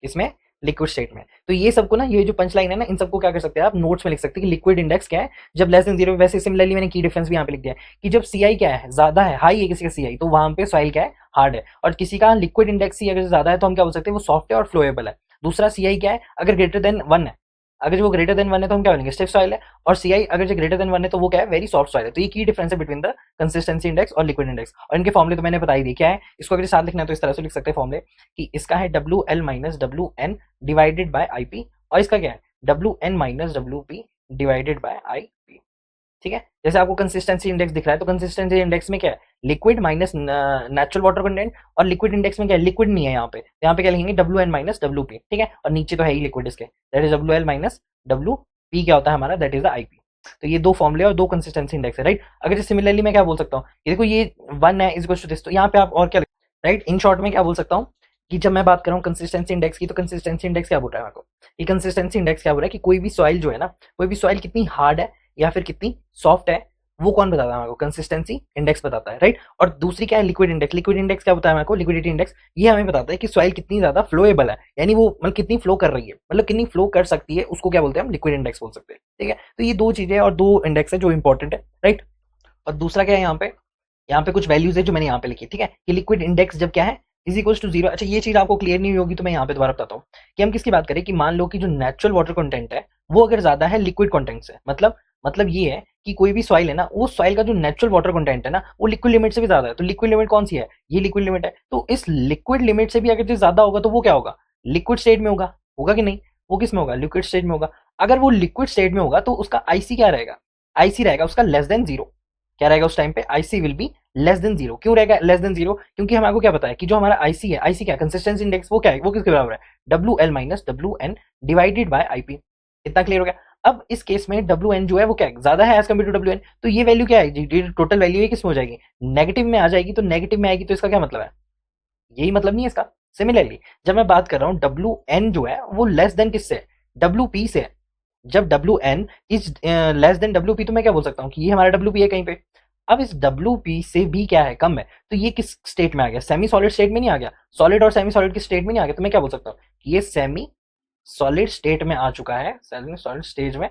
इसमें लिक्विड स्टेट में। तो ये सबको ना, ये जो पंच लाइन है ना, इन सबको क्या कर सकते हैं आप, नोट्स में लिख सकते हैं कि लिक्विड इंडेक्स क्या है जब लेस देन जीरो। वैसे सिमिलरली मैंने की डिफरेंस भी यहाँ पे लिख दिया है कि जब सी आई क्या है, ज्यादा है, हाई है किसी का सी आई, तो वहां पे सॉइल क्या है, हार्ड है। और किसी का लिक्विड इंडेक्स सी अगर ज्यादा है तो हम क्या बोल सकते हैं, वो सॉफ्ट है और फ्लोएबल है। दूसरा सी आई क्या है, अगर ग्रेटर देन 1 है, अगर वो ग्रेटर देन 1 है तो हम क्या बोलेंगे, स्टिफ सॉइल है। और सी आई अगर जो ग्रेटर देन 1 है तो वो क्या है, वेरी सॉफ्ट सॉइल है। तो ये की डिफरेंस है बिटवीन द कंसिस्टेंसी इंडेक्स और लिक्विड इंडेक्स। और इनके फॉर्मुले तो मैंने बता ही दिए क्या है। इसको अगर साथ लिखना है तो इस तरह से लिख सकते हैं फॉर्मुले कि इसका है W L minus W N divided by I P, और इसका क्या है, W N minus W P divided by I P. ठीक है, जैसे आपको कंसिस्टेंसी इंडेक्स दिख रहा है तो कंसिस्टेंसी इंडेक्स में क्या है, liquid minus natural water content, और लिक्विड इंडेक्स में क्या है, लिक्विड नहीं है यहाँ पे, तो यहाँ पे क्या लिखेंगे, W N minus W P. ठीक है, और नीचे तो है ही लिक्विड इसके, that is W L minus W P, क्या होता है हमारा, that is the I P. तो ये दो फॉर्मुले और दो कंसिस्टेंसी इंडेक्स है, राइट। अगर सिमिलरली मैं क्या बोल सकता हूँ, ये देखो ये 1 है इज इक्वल टू दिस, तो यहाँ पे आप और क्या, राइट। इन शॉर्ट में क्या बोल सकता हूँ कि जब मैं बात कर रहा हूँ कंसिस्टेंसी इंडेक्स की, तो कंसिस्टेंसी इंडेक्स क्या बोल रहा है मेरे को, ये कंसिस्टेंसी इंडेक्स क्या बोल रहा है कि कोई भी सॉइल जो है ना, कोई भी सॉइल कितनी हार्ड है या फिर कितनी सॉफ्ट है, वो कौन बताता है मेरे को, कंसिस्टेंसी इंडेक्स बताता है, राइट। और दूसरी क्या है, लिक्विड इंडेक्स। लिक्विड इंडेक्स क्या बताया मेरे को, लिक्विडिटी इंडेक्स, ये हमें बताता है कि सॉइल कितनी ज्यादा फ्लोएबल है, यानी वो मतलब कितनी फ्लो कर रही है, मतलब कितनी फ्लो कर सकती है, उसको क्या बोलते हैं हम, लिक्विड इंडेक्स बोल सकते हैं। ठीक है, तो ये दो चीजें और दो इंडेक्स है जो इंपॉर्टेंट है, राइट। और दूसरा क्या है, यहाँ पे कुछ वैल्यूज है जो मैंने यहाँ पे लिखी, ठीक है, कि लिक्विड इंडेक्स जब क्या है, इज इक्वल टू जीरो। अच्छा, ये चीज आपको क्लियर नहीं हुई होगी तो मैं यहाँ पे दोबारा बताता हूँ कि हम किसकी बात करें, कि मान लो कि जो नेचुरल वाटर कंटेंट है वो अगर ज्यादा है लिक्विड कंटेंट से, मतलब ये है कि कोई भी सॉइल है ना, उस सॉइल का जो नेचुरल वाटर कंटेंट है ना वो लिक्विड लिमिट से भी ज्यादा है। तो लिक्विड लिमिट कौन सी है, ये लिक्विड लिमिट है। तो इस लिक्विड लिमिट से भी अगर जो ज्यादा होगा तो वो क्या होगा, लिक्विड स्टेट में होगा, होगा कि नहीं, वो किस में होगा, लिक्विड स्टेट में होगा। अगर वो लिक्विड स्टेट में होगा तो उसका आईसी क्या रहेगा, आईसी रहेगा उसका लेस देन जीरो। क्या रहेगा उस टाइम पे, IC will be less than zero. क्यों रहेगा लेस देन जीरो, क्योंकि हमारे को क्या पता है कि जो हमारा आईसी है, आईसी क्या कंसिस्टेंसी इंडेक्स, वो क्या है, वो किसके बराबर है, W L minus W N divided by I P. इतना क्लियर हो गया। अब इस केस में डब्ल्यू एन जो है वो क्या है, ज्यादा है as compare to W N, तो ये वैल्यू क्या है, टोटल वैल्यू है किस में हो जाएगी, नेगेटिव में आ जाएगी। तो नेगेटिव में आएगी तो इसका क्या मतलब है, यही मतलब नहीं है इसका। सिमिलरली जब मैं बात कर रहा हूँ डब्ल्यू एन जो है वो लेस देन किससे, डब्ल्यू पी से। जब W N is less than W P तो मैं क्या बोल सकता हूँ कि ये हमारा डब्ल्यू पी है कहीं पे। अब इस डब्ल्यू पी से भी क्या है, कम है, तो ये किस स्टेट में आ गया, सेमी सॉलिड स्टेट में नहीं आ गया, सॉलिड और सेमी सॉलिड की स्टेट में नहीं आ गया। तो मैं क्या बोल सकता हूँ कि ये सेमी सॉलिड स्टेट में आ चुका है, सेमी सॉलिड स्टेज में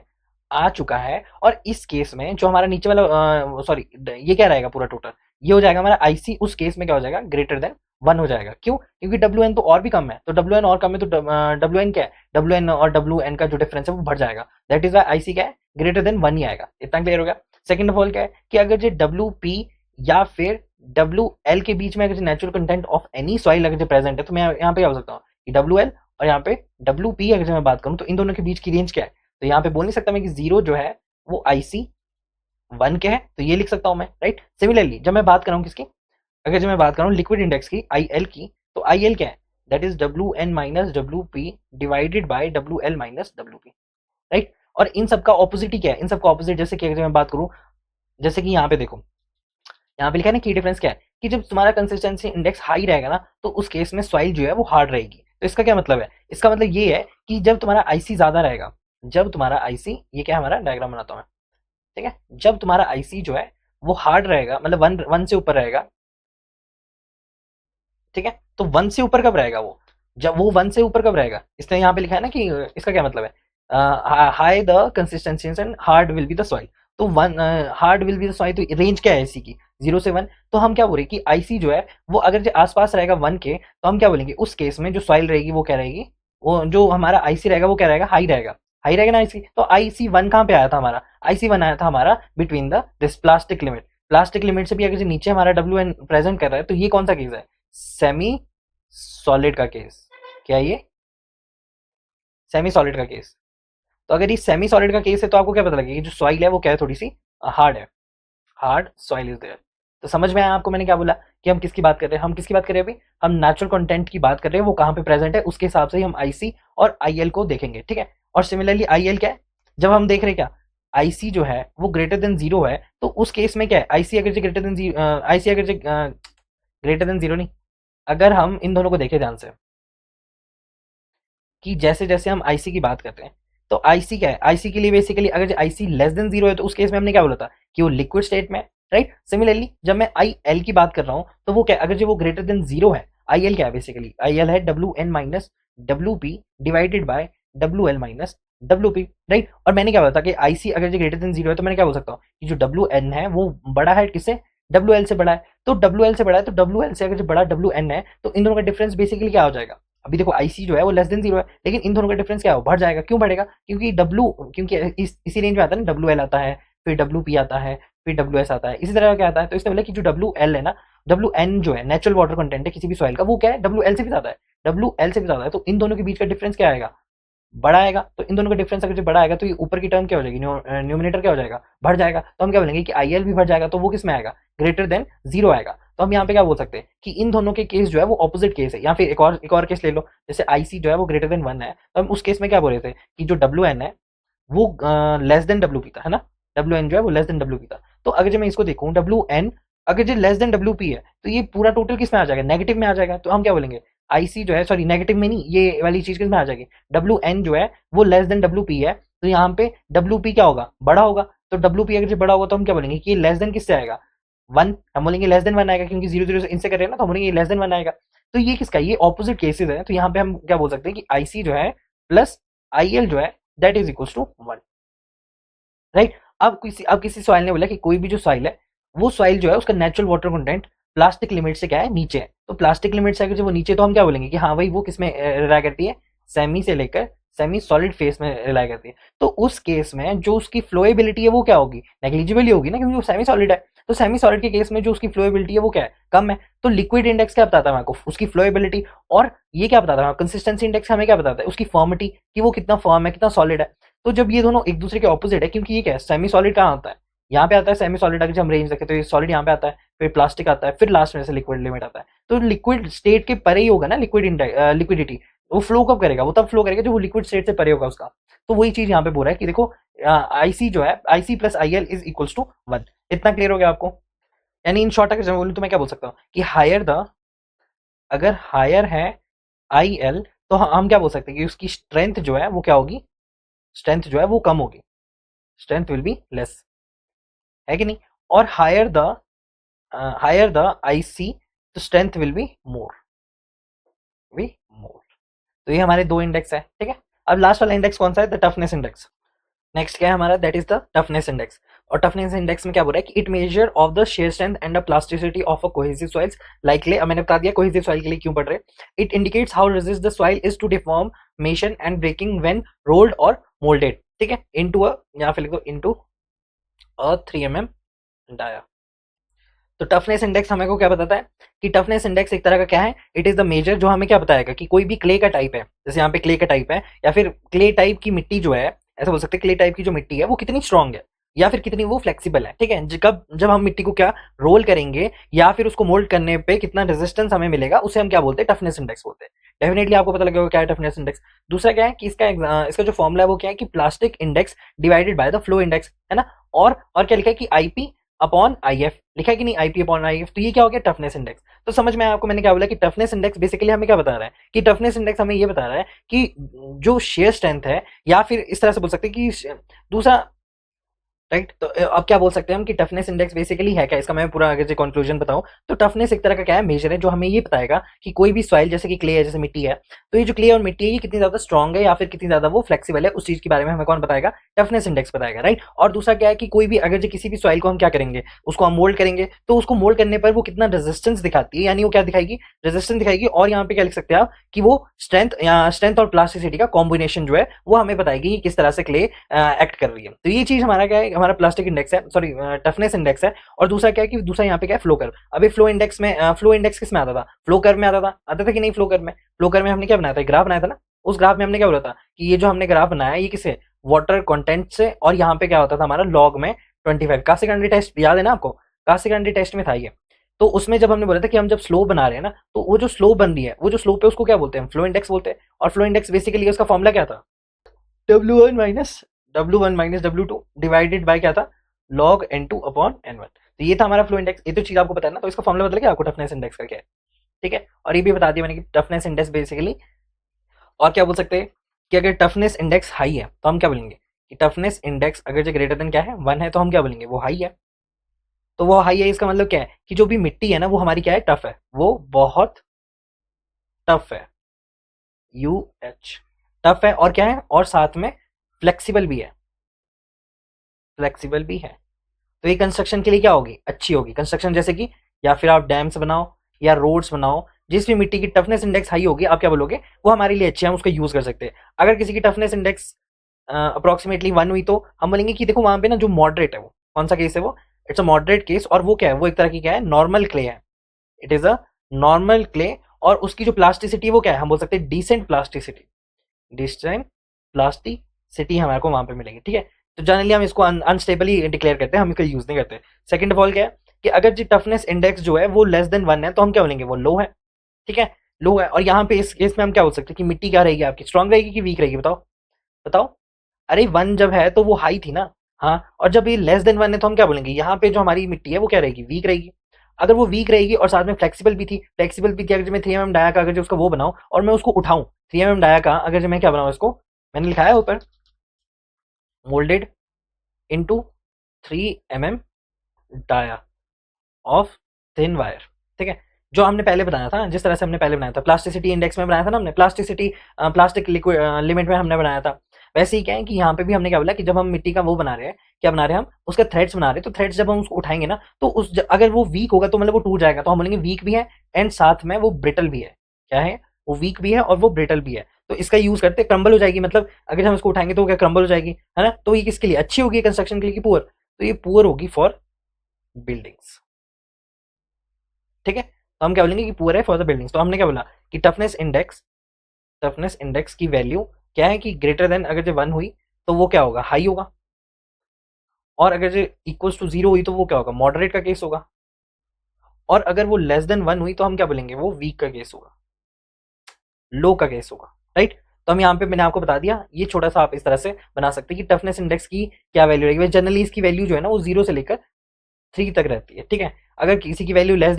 आ चुका है। और इस केस में जो हमारा नीचे वाला सॉरी, ये क्या रहेगा पूरा टोटल, ये हो जाएगा हमारा आईसी, उस केस में क्या हो जाएगा, ग्रेटर देन 1 हो जाएगा। क्यों, क्योंकि डब्ल्यू एन तो और भी कम है, तो डब्ल्यू एन और कम है तो डब्ल्यू एन क्या है, डब्ल्यू एन और डब्ल्यू एन का जो डिफरेंस है वो बढ़ जाएगा, दैट इज वाई आईसी क्या है, ग्रेटर देन 1 ही आएगा। इतना क्लियर हो गया। सेकंड ऑफ ऑल क्या है कि अगर जो डब्ल्यू पी या फिर डब्ल्यू एल के बीच में अगर natural content of any soil अगर जो प्रेजेंट है, तो मैं यहाँ पे क्या हो सकता हूँ कि डब्ल्यू एल और यहाँ पे डब्ल्यू पी अगर मैं बात करूँ तो इन दोनों के बीच की रेंज क्या है। तो यहाँ पे बोल नहीं सकता मैं कि जीरो जो है वो आईसी 1 के है, तो ये लिख सकता हूँ मैं, राइट। सिमिलरली जब मैं बात कर रहा हूँ किसकी, अगर जब मैं बात कर रहा हूँ लिक्विड इंडेक्स की, आई एल की, तो आई एल क्या है, that is W N minus W P divided by W L minus W P, right. और इन सबका ऑपोजिट ही क्या है, इन सबका ऑपोजिट, जैसे कि अगर मैं बात करूँ, जैसे कि यहाँ पे देखो, यहाँ पे लिखा है ना की डिफरेंस क्या है कि जब तुम्हारा कंसिस्टेंसी इंडेक्स हाई रहेगा ना तो उस केस में सॉइल जो है वो हार्ड रहेगी। तो इसका क्या मतलब है, इसका मतलब ये है कि जब तुम्हारा आईसी ज्यादा रहेगा, जब तुम्हारा आईसी, ये क्या है हमारा डायग्राम बनाता हूं मैं, ठीक है, जब तुम्हारा आईसी जो है वो हार्ड रहेगा, मतलब वन वन से ऊपर रहेगा, ठीक है, तो वन से ऊपर कब रहेगा वो, जब वो वन से ऊपर कब रहेगा, इसलिए यहाँ पे लिखा है ना कि इसका क्या मतलब है, high the consistency and hard will be the soil. तो one hard will be the soil, तो रेंज क्या है आईसी की, 0 से 1। तो हम क्या बोल रहे हैं कि आईसी जो है वो अगर जो आसपास रहेगा 1 के, तो हम क्या बोलेंगे उस केस में जो सॉइल रहेगी वो क्या रहेगी, वो जो हमारा आईसी रहेगा वो क्या रहेगा, हाई रहेगा। हाई रहेगा ना आईसी, तो आईसी 1 कहाँ पे आया था हमारा, आईसी 1 आया था हमारा between the this plastic limit. Plastic limit से भी अगर जो नीचे हमारा डब्ल्यू एन प्रेजेंट कर रहा है, तो ये कौन सा केस है, सेमी सॉलिड का केस। क्या ये सेमी सॉलिड का केस। तो अगर ये सेमी सॉलिड का केस है तो आपको क्या पता लगेगा कि जो सॉइल है वो क्या है, थोड़ी सी हार्ड है, हार्ड सॉइल इज देयर। तो समझ में आया आपको मैंने क्या बोला कि हम किसकी बात कर रहे हैं, हम किसकी बात कर रहे हैं अभी, हम नेचुरल कंटेंट की बात कर रहे हैं, वो कहाँ पे प्रेजेंट है उसके हिसाब से ही हम आईसी और आईएल को देखेंगे, ठीक है। और सिमिलरली आईएल क्या है, जब हम देख रहे हैं क्या, आईसी जो है वो ग्रेटर देन जीरो है, तो उस केस में क्या है, आईसी अगर ग्रेटर देन जीरो, आईसी अगर ग्रेटर देन जीरो नहीं, अगर हम इन दोनों को देखें ध्यान से कि जैसे जैसे हम आईसी की बात करते हैं, तो आईसी क्या है, आईसी के लिए बेसिकली अगर आईसी लेस देन जीरो है तो उस केस में हमने क्या बोला था कि वो लिक्विड स्टेट में, राइट। सिमिलरली जब मैं आई एल की बात कर रहा हूं तो वो क्या अगर जो वो ग्रेटर देन जीरो है, आई एल क्या है बेसिकली, आई एल है W N minus W P divided by W L minus W P, right. और मैंने क्या बोला था कि आईसी अगर जो ग्रेटर देन जीरो है तो मैंने क्या बोल सकता हूँ कि जो डब्ल्यू एन है वो बड़ा है किससे, डब्ल्यू एल से बड़ा है। तो डब्ल्यू एल से बड़ा है तो डब्ल्यू एल से अगर जो बड़ा डब्ल्यू एन है तो इन दोनों का डिफरेंस बेसिकली क्या हो जाएगा, अभी देखो आईसी जो है वो लेस देन जीरो है, लेकिन इन दोनों का डिफरेंस क्या हो, बढ़ जाएगा। क्यों बढ़ेगा, क्योंकि डब्ल्यू, क्योंकि इसी रेंज में आता है ना, डब्ल्यू एल आता है, फिर डब्ल्यू पी आता है, फिर डब्ल्यू एस आता है, इसी तरह का क्या आता है। तो इसने बोला कि जो डब्ल्यू एल है ना, डब्ल्यू एन जो है नेचुरल वाटर कंटेंट है किसी भी सॉइल का, वो क्या है डब्ल्यू एल से भी ज्यादा है, डब्ल्यू एल से भी ज्यादा है। तो इन दोनों के बीच का डिफरेंस क्या आएगा, बड़ा आएगा। तो इन दोनों का डिफरेंस अगर जो बड़ा आएगा तो ये ऊपर की टर्म क्या हो जाएगी, न्यूमिनेटर क्या हो जाएगा, बढ़ जाएगा। तो हम क्या बोलेंगे कि आई एल भी बढ़ जाएगा, तो वो किस में आएगा, ग्रेटर देन जीरो आएगा। तो हम यहाँ पे क्या बोल सकते हैं कि इन दोनों के केस जो है वो ऑपोजिट केस है। या फिर एक और केस ले लो, जैसे आईसी जो है वो ग्रेटर देन 1 है, तो हम उस केस में क्या बोल रहे थे कि जो डब्ल्यू एन है वो लेस देन डब्ल्यू पी था, है ना, डब्ल्यू एन जो है वो लेस देन डब्ल्यू पी था। तो अगर जब मैं इसको देखूं डब्ल्यू एन अगर जो लेस देन डब्ल्यू पी है तो ये पूरा टोटल किस में आ जाएगा, नेगेटिव में आ जाएगा। तो हम क्या बोलेंगे आईसी जो है, सॉरी नेगेटिव में नहीं, ये वाली चीज किस में आ जाएगी, डब्ल्यू एन जो है वो लेस देन डब्ल्यू पी है, तो यहाँ पे डब्ल्यू पी क्या होगा, बड़ा होगा। तो डब्ल्यू पी अगर जो बड़ा होगा तो हम क्या बोलेंगे कि ये लेस देन किससे आएगा, 1। हम बोलेंगे लेस देन 1 आएगा, क्योंकि जीरो जीरो से इनसे कर रहे हैं ना, तो हम बोलेंगे लेस देन 1 आएगा। तो ये किसका, ये ऑपोजिट केसेस है। तो यहाँ पे हम क्या बोल सकते हैं कि आईसी जो है प्लस आई एल जो है that is equal to 1, right. अब किसी सॉइल ने बोला कि कोई भी जो सॉइल है वो सॉइल जो है उसका natural water content plastic limit से क्या है, नीचे है। तो प्लास्टिक लिमिट से अगर जो वो नीचे, तो हम क्या बोलेंगे कि हाँ भाई वो किसमें रिलाई करती है, सेमी से लेकर सेमी सॉलिड फेस में रिलाई करती है। तो उस केस में जो उसकी फ्लोएबिलिटी है वो क्या होगी, नेग्लिजिबल ही होगी ना, क्योंकि वो सेमी सॉलिड है। तो सेमी सॉलिड के केस में जो उसकी फ्लोएबिलिटी है वो क्या है, कम है। तो लिक्विड इंडेक्स क्या बताता है आपको, उसकी फ्लोएबिलिटी। और ये क्या बताता है, कंसिस्टेंसी इंडेक्स हमें क्या बताता है, उसकी फॉर्मिटी, कि वो कितना फर्म है, कितना सॉलिड है। तो जब ये दोनों एक दूसरे के ऑपोजिट है, क्योंकि ये क्या है, सेमी सॉलिड कहाँ आता है, यहाँ पे आता है सेमी सॉलिड। अगर हम रेंज देखें तो ये सॉलिड यहाँ पे आता है, फिर प्लास्टिक आता है, फिर लास्ट में से लिक्विड लिमिट आता है। तो लिक्विड स्टेट के परे ही होगा ना लिक्विडिटी। वो फ्लो कब करेगा, वो तब फ्लो करेगा जब वो लिक्विड स्टेट से परे होगा उसका। तो वही चीज यहाँ पे बोल रहा है कि देखो आईसी जो है, IC plus I L is equals to 1। इतना क्लियर हो गया आपको। यानी इन शॉर्ट अगर मैं बोलूँ तो मैं क्या बोल सकता हूँ कि हायर द, अगर हायर है आई एल, तो हम क्या बोल सकते हैं कि उसकी स्ट्रेंथ जो है वो क्या होगी, स्ट्रेंथ जो है वो कम होगी, स्ट्रेंथ विल बी लेस, है कि नहीं। और हायर द आईसी, तो स्ट्रेंथ विल बी मोर। तो ये हमारे दो इंडेक्स है, ठीक है। अब लास्ट वाला इंडेक्स कौन सा है, द टफनेस इंडेक्स। नेक्स्ट क्या है हमारा, that is the toughness index. और टफनेस इंडेक्स में क्या बोल रहा है कि it measure of the shear strength and the plasticity of a cohesive soils like clay. अब मैंने बता दिया कोहेसिव सॉइल के लिए क्यों पढ़ रहे हैं। It indicates how resist the soil is to deformation and breaking when rolled और मोल्डेड, ठीक है, इनटू अ, यहाँ पे लिखो इनटू अ 3 mm डाया। तो टफनेस इंडेक्स हमें को क्या बताता है कि टफनेस इंडेक्स एक तरह का क्या है, इट इज द मेजर जो हमें क्या बताएगा कि कोई भी क्ले का टाइप है, जैसे यहाँ पे क्ले का टाइप है, या फिर क्ले टाइप की मिट्टी जो है, ऐसा बोल सकते हैं क्ले टाइप की जो मिट्टी है वो कितनी स्ट्रांग है या फिर कितनी वो फ्लेक्सिबल है, ठीक है। कब जब हम मिट्टी को क्या रोल करेंगे या फिर उसको मोल्ड करने पे कितना रेजिस्टेंस हमें मिलेगा, उसे हम क्या बोलते हैं, टफनेस इंडेक्स बोलते हैं। डेफिनेटली आपको पता लगेगा क्या है टफनेस इंडेक्स। दूसरा क्या है कि इसका जो फॉर्मूला है वो क्या है कि plastic index divided by the flow index, है ना। और क्या लिखा है कि आईपी अपॉन IF, लिखा है कि नहीं, IP अपॉन IF, तो ये क्या हो गया टफनेस इंडेक्स। तो समझ में आया आपको मैंने क्या बोला कि टफनेस इंडेक्स बेसिकली हमें क्या बता रहा है कि टफनेस इंडेक्स हमें ये बता रहा है कि जो शेयर स्ट्रेंथ है, या फिर इस तरह से बोल सकते हैं कि दूसरा, राइट। तो अब क्या बोल सकते हैं हम कि टफनेस इंडेक्स बेसिकली है क्या, इसका मैं पूरा आगे से कंक्लूजन बताऊं तो टफनेस एक तरह का क्या है, मेजर है जो हमें ये बताएगा कि कोई भी सॉइल जैसे कि क्ले है, जैसे मिट्टी है, तो ये जो क्ले और मिट्टी है ये कितनी ज्यादा स्ट्रॉन्ग है या फिर कितनी ज्यादा वो फ्लेक्सिबल है, उस चीज के बारे में हमें कौन बताएगा, टफनेस इंडेक्स बताएगा, राइट। और दूसरा क्या है कि कोई भी अगर जो किसी भी सॉइल को हम क्या करेंगे, उसको हम मोल्ड करेंगे, तो उसको मोल्ड करने पर वो कितना रेजिस्टेंस दिखाती है, यानी वो क्या दिखाएगी, रेजिस्टेंस दिखाएगी। और यहाँ पे क्या लिख सकते हैं आप कि वो स्ट्रेंथ या स्ट्रेंथ और प्लास्टिसिटी का कॉम्बिनेशन जो है वो हमें बताएगी कि किस तरह से क्ले एक्ट कर रही है। तो ये चीज हमारा क्या है, हमारा प्लास्टिक इंडेक्स है, सॉरी टफनेस इंडेक्स है। और दूसरा क्या है कि दूसरा यहाँ पे क्या है, फ्लो कर्व। अभी फ्लो इंडेक्स में फ्लो इंडेक्स किस में आता था, फ्लो कर्व में आता था कि नहीं, फ्लो कर्व में, फ्लो कर्व में हमने क्या बनाया था, ग्राफ बनाया था ना। उस ग्राफ में हमने क्या बोला था कि ये जो हमने ग्राफ बनाया ये किसे, वाटर कंटेंट से, और यहाँ पे क्या होता था हमारा लॉग में 25। कास्टिक टेस्ट याद है ना आपको, कास्टिक टेस्ट में था ये। तो उसमें जब हमने बोला था कि हम जब स्लो बना रहे हैं ना, तो वो जो स्लो बन रही है, वो जो स्लोप है उसको क्या बोलते हैं, फ्लो इंडेक्स बोलते हैं। और फ्लो इंडेक्स बेसिकली उसका फॉर्मूला क्या था, W1 minus W2 divided by क्या था, log N2 अपॉन N1। तो ये था हमारा फ्लो इंडेक्स, ये तो चीज आपको पता है ना, तो इसका फॉर्मूला बदल गया आपको टफनेस इंडेक्स का क्या है, ठीक है। और ये भी बता दिया मैंने कि टफनेस इंडेक्स बेसिकली, और क्या बोल सकते हैं कि अगर टफनेस इंडेक्स हाई है तो हम क्या बोलेंगे कि टफनेस इंडेक्स अगर जो ग्रेटर देन क्या है 1 है, तो हम क्या बोलेंगे, वो हाई है। तो वो हाई है इसका मतलब क्या है कि जो भी मिट्टी है ना वो हमारी क्या है, टफ है, वो बहुत टफ है, UH, टफ है और क्या है, और साथ में फ्लेक्सिबल भी है, फ्लेक्सिबल भी है। तो ये कंस्ट्रक्शन के लिए क्या होगी, अच्छी होगी कंस्ट्रक्शन, जैसे कि या फिर आप डैम्स बनाओ या रोड्स बनाओ, जिस भी मिट्टी की टफनेस इंडेक्स हाई होगी आप क्या बोलोगे, वो हमारे लिए अच्छी है, हम उसको यूज कर सकते हैं। अगर किसी की टफनेस इंडेक्स अप्रोक्सीमेटली 1 हुई तो हम बोलेंगे कि देखो वहां पे ना जो मॉडरेट है, वो कौन सा केस है, वो इट्स अ मॉडरेट केस, और वो क्या है, वो एक तरह की क्या है, नॉर्मल क्ले है, it is a normal clay. और उसकी जो प्लास्टिसिटी वो क्या है, हम बोल सकते हैं डिसेंट प्लास्टिसिटी, डिस्टेंट प्लास्टिसिटी हमारे को वहां पे मिलेगी, ठीक है। तो जनरली हम इसको अनस्टेबल ही डिक्लेयर करते हैं, हम इसका यूज नहीं करते। सेकंड ऑफ ऑल क्या है कि अगर जी टफनेस इंडेक्स जो है वो लेस देन 1 है, तो हम क्या बोलेंगे, वो लो है, ठीक है, लो है। और यहाँ पे इस केस में हम क्या बोल सकते हैं कि मिट्टी क्या रहेगी आपकी, स्ट्रांग रहेगी कि वीक रहेगी, बताओ बताओ। अरे 1 जब है तो वो हाई थी ना, हाँ, और जब ये लेस देन 1 है तो हम क्या बोलेंगे, यहाँ पे जो हमारी मिट्टी है वो क्या रहेगी, वीक रहेगी। अगर वो वीक रहेगी और साथ में फ्लेक्सिबल भी थी, अगर जो मैं 3 mm डाया का अगर जो उसका वो बनाऊं और मैं उसको उठाऊं, 3 mm डाया का अगर जो मैं क्या बनाऊं इसको, मैंने लिखा है ऊपर, moulded into 3 mm dia of thin wire, ठीक है। जो हमने पहले बनाया था, जिस तरह से हमने पहले बनाया था, प्लास्टिसिटी इंडेक्स में बनाया था ना हमने, प्लास्टिसिटी प्लास्टिक लिक्विड लिमिट में हमने बनाया था। वैसे ही क्या है कि यहाँ पे भी हमने क्या बोला कि जब हम मिट्टी का वो बना रहे हैं, क्या बना रहे हैं हम, उसका थ्रेड्स बना रहे हैं, तो थ्रेड्स जब हम उसको उठाएंगे ना, तो अगर वो वीक होगा तो मतलब वो टूट जाएगा, तो हम बोलेंगे वीक भी है एंड साथ में वो ब्रिटल भी है, क्या है, वो वीक भी है और वो ब्रिटल भी है। तो इसका यूज करते क्रम्बल हो जाएगी, मतलब अगर हम इसको उठाएंगे तो वो क्या क्रम्बल हो जाएगी, है ना। तो ये किसके लिए अच्छी होगी, कंस्ट्रक्शन के लिए कि पुअर, तो ये पुअर होगी फॉर बिल्डिंग्स, ठीक है। तो हम क्या बोलेंगे कि पुअर है फॉर द बिल्डिंग्स। तो हमने क्या बोला कि टफनेस इंडेक्स की वैल्यू क्या है कि ग्रेटर देन अगर जो 1 हुई तो वो क्या होगा, हाई होगा, और अगर जो इक्वल्स टू 0 हुई तो वो क्या होगा, मॉडरेट का केस होगा, और अगर वो लेस देन 1 हुई तो हम क्या बोलेंगे, वो वीक का केस होगा, लो का केस होगा, राइट। तो हम यहाँ पे मैंने आपको बता दिया, ये छोटा सा आप इस तरह से बना सकते हैं कि टफनेस इंडेक्स की क्या वैल्यू रहेगी। जनरली इसकी वैल्यू जो है ना वो 0 से लेकर 3 तक रहती है, ठीक है। अगर किसी की वैल्यू लेस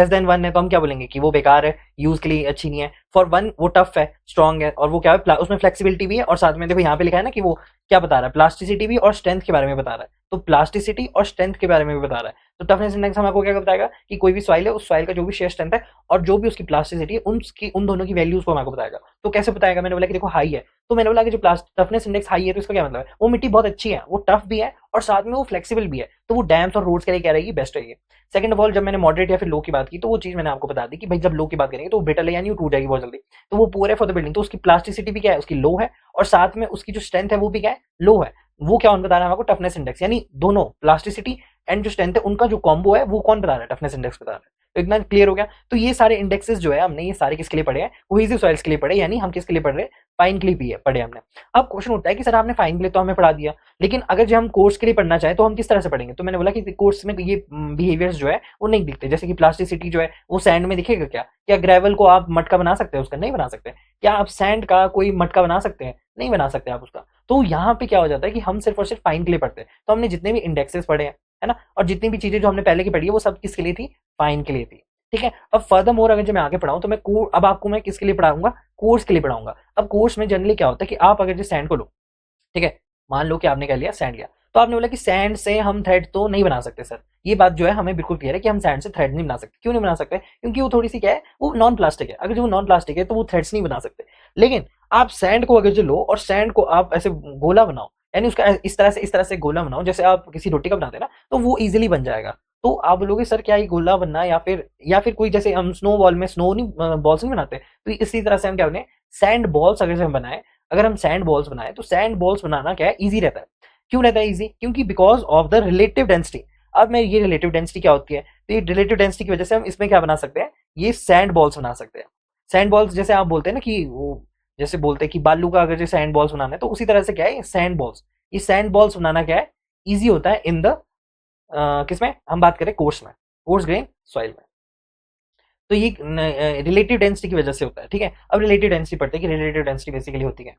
देन 1 है तो हम क्या बोलेंगे कि वो बेकार है, यूज के लिए अच्छी नहीं है। फॉर 1 वो टफ है, स्ट्रॉन्ग है, और वो क्या है, उसमें फ्लेक्सिबिलिटी भी है, और साथ में देखो यहाँ पे लिखा है ना कि वो क्या बता रहा है, प्लास्टिसिटी भी और स्ट्रेंथ के बारे में बता रहा है, तो प्लास्टिसिटी और स्ट्रेंथ के बारे में भी बता रहा है। तो टफनेस इंडेक्स हमको क्या बताएगा कि कोई भी सॉइल है, उस सॉइल का जो भी शेयर स्ट्रेंथ है और जो भी उसकी प्लास्टिसिटी है, उन दोनों की वैल्यूज को हमको बताएगा। तो कैसे बताएगा, मैंने बोला कि देखो हाई है, तो मैंने बोला कि जो टफनेस इंडेक्स हाई है तो इसका क्या मतलब है, वो मिट्टी बहुत अच्छी है, वो टफ भी है और साथ में वो फ्लेक्सिबल भी है, तो वो डैम्स और रोड्स के लिए क्या रहेगी, बेस्ट रहेगी। सेकंड ऑफ ऑल जब मैंने मॉडरेट या फिर लो की बात की, तो वो चीज मैंने आपको बता दी कि भाई जब लो की बात करेंगे तो वो ब्रिटल है, यानी वो टूट जाएगी बहुत जल्दी, तो वो पुअर है फॉर द बिल्डिंग, तो उसकी प्लास्टिसिटी भी क्या है, उसकी लो है, और साथ में उसकी जो स्ट्रेंथ है वो भी क्या है, लो है। वो क्या बता रहा है आपको, टफनेस इंडेक्स, यानी दोनों प्लास्टिसिटी एंड जो स्ट्रेंथ है उनका जो कॉम्बो है वो कौन बता रहा है, टफनेस इंडेक्स बता रहा है। तो इतना क्लियर हो गया। तो ये सारे इंडेक्सेस जो है हमने ये सारे किसके लिए पढ़े हैं, कोहेसिव सॉइल्स के लिए पढ़े, यानी हम किसके लिए पढ़ रहे हैं, फाइन के लिए भी है पढ़े हमने। अब क्वेश्चन उठता है कि सर आपने फाइन के लिए तो हमें पढ़ा दिया, लेकिन अगर जो हम कोर्स के लिए पढ़ना चाहे तो हम किस तरह से पढ़ेंगे। तो मैंने बोला कि कोर्स में ये बिहेवियर्स जो है वो नहीं दिखते, जैसे कि प्लास्टिसिटी जो है वो सैंड में दिखेगा क्या ग्रेवल को आप मटका बना सकते हैं उसका, नहीं बना सकते। क्या आप सैंड का कोई मटका बना सकते हैं, नहीं बना सकते आप उसका। तो यहाँ पे क्या हो जाता है कि हम सिर्फ और सिर्फ फाइन के लिए पढ़ते हैं, तो हमने जितने भी इंडेक्सेस पढ़े हैं, है ना। और जितनी भी चीजें जो हमने पहले की पढ़ी है वो सब किसके लिए थी, फाइन के लिए थी। ठीक है, अब फर्दर मोर अगर जो मैं आगे पढ़ाऊं तो मैं अब आपको मैं किसके लिए पढ़ाऊंगा, कोर्स के लिए पढ़ाऊंगा। अब कोर्स में जनरली क्या होता है कि आप अगर जो सैंड को लो, ठीक है, मान लो कि आपने कह लिया सैंड लिया, तो आपने बोला कि सैंड से हम थ्रेड तो नहीं बना सकते सर। ये बात जो है हमें बिल्कुल क्लियर है कि हम सैंड से थ्रेड नहीं बना सकते। क्यों नहीं बना सकते, क्योंकि वो थोड़ी सी क्या है, वो नॉन प्लास्टिक है। अगर जो नॉन प्लास्टिक है तो वो थ्रेड्स नहीं बना सकते। लेकिन आप सैंड को अगर जो लो और सैंड को आप ऐसे गोला बनाओ, यानी उसका इस तरह से गोला बनाओ जैसे आप किसी रोटी का बनाते हैं ना, तो वो इजीली बन जाएगा। तो आप बोलोगे सर क्या ये गोला बनना, या फिर कोई जैसे हम स्नो बॉल में स्नो नहीं बॉल्स नहीं बनाते, तो इसी तरह से हम क्या बने, सैंड बॉल्स अगर हम बनाए, अगर हम सैंड बॉल्स बनाए तो सैंड बॉल्स बनाना क्या है, इजी रहता है। क्यों रहता है इजी, क्योंकि because of the relative density. अब मैं ये रिलेटिव डेंसिटी क्या होती है, तो ये रिलेटिव डेंसिटी की वजह से हम इसमें क्या बना सकते हैं, ये सैंड बॉल्स बना सकते हैं। सैंड बॉल्स जैसे आप बोलते हैं ना कि वो, जैसे बोलते हैं कि बालू का अगर जो सैंड बॉल्स बनाना है, तो उसी तरह से क्या है, सैंड बॉल्स, ये सैंड बॉल्स बनाना क्या है, इजी होता है इन द किसमें हम बात करें, कोर्स में, कोर्स ग्रेन सॉइल में। तो ये रिलेटिव डेंसिटी की वजह से होता है। ठीक है, अब रिलेटिव डेंसिटी पढ़ते हैं कि रिलेटिव डेंसिटी बेसिकली होती है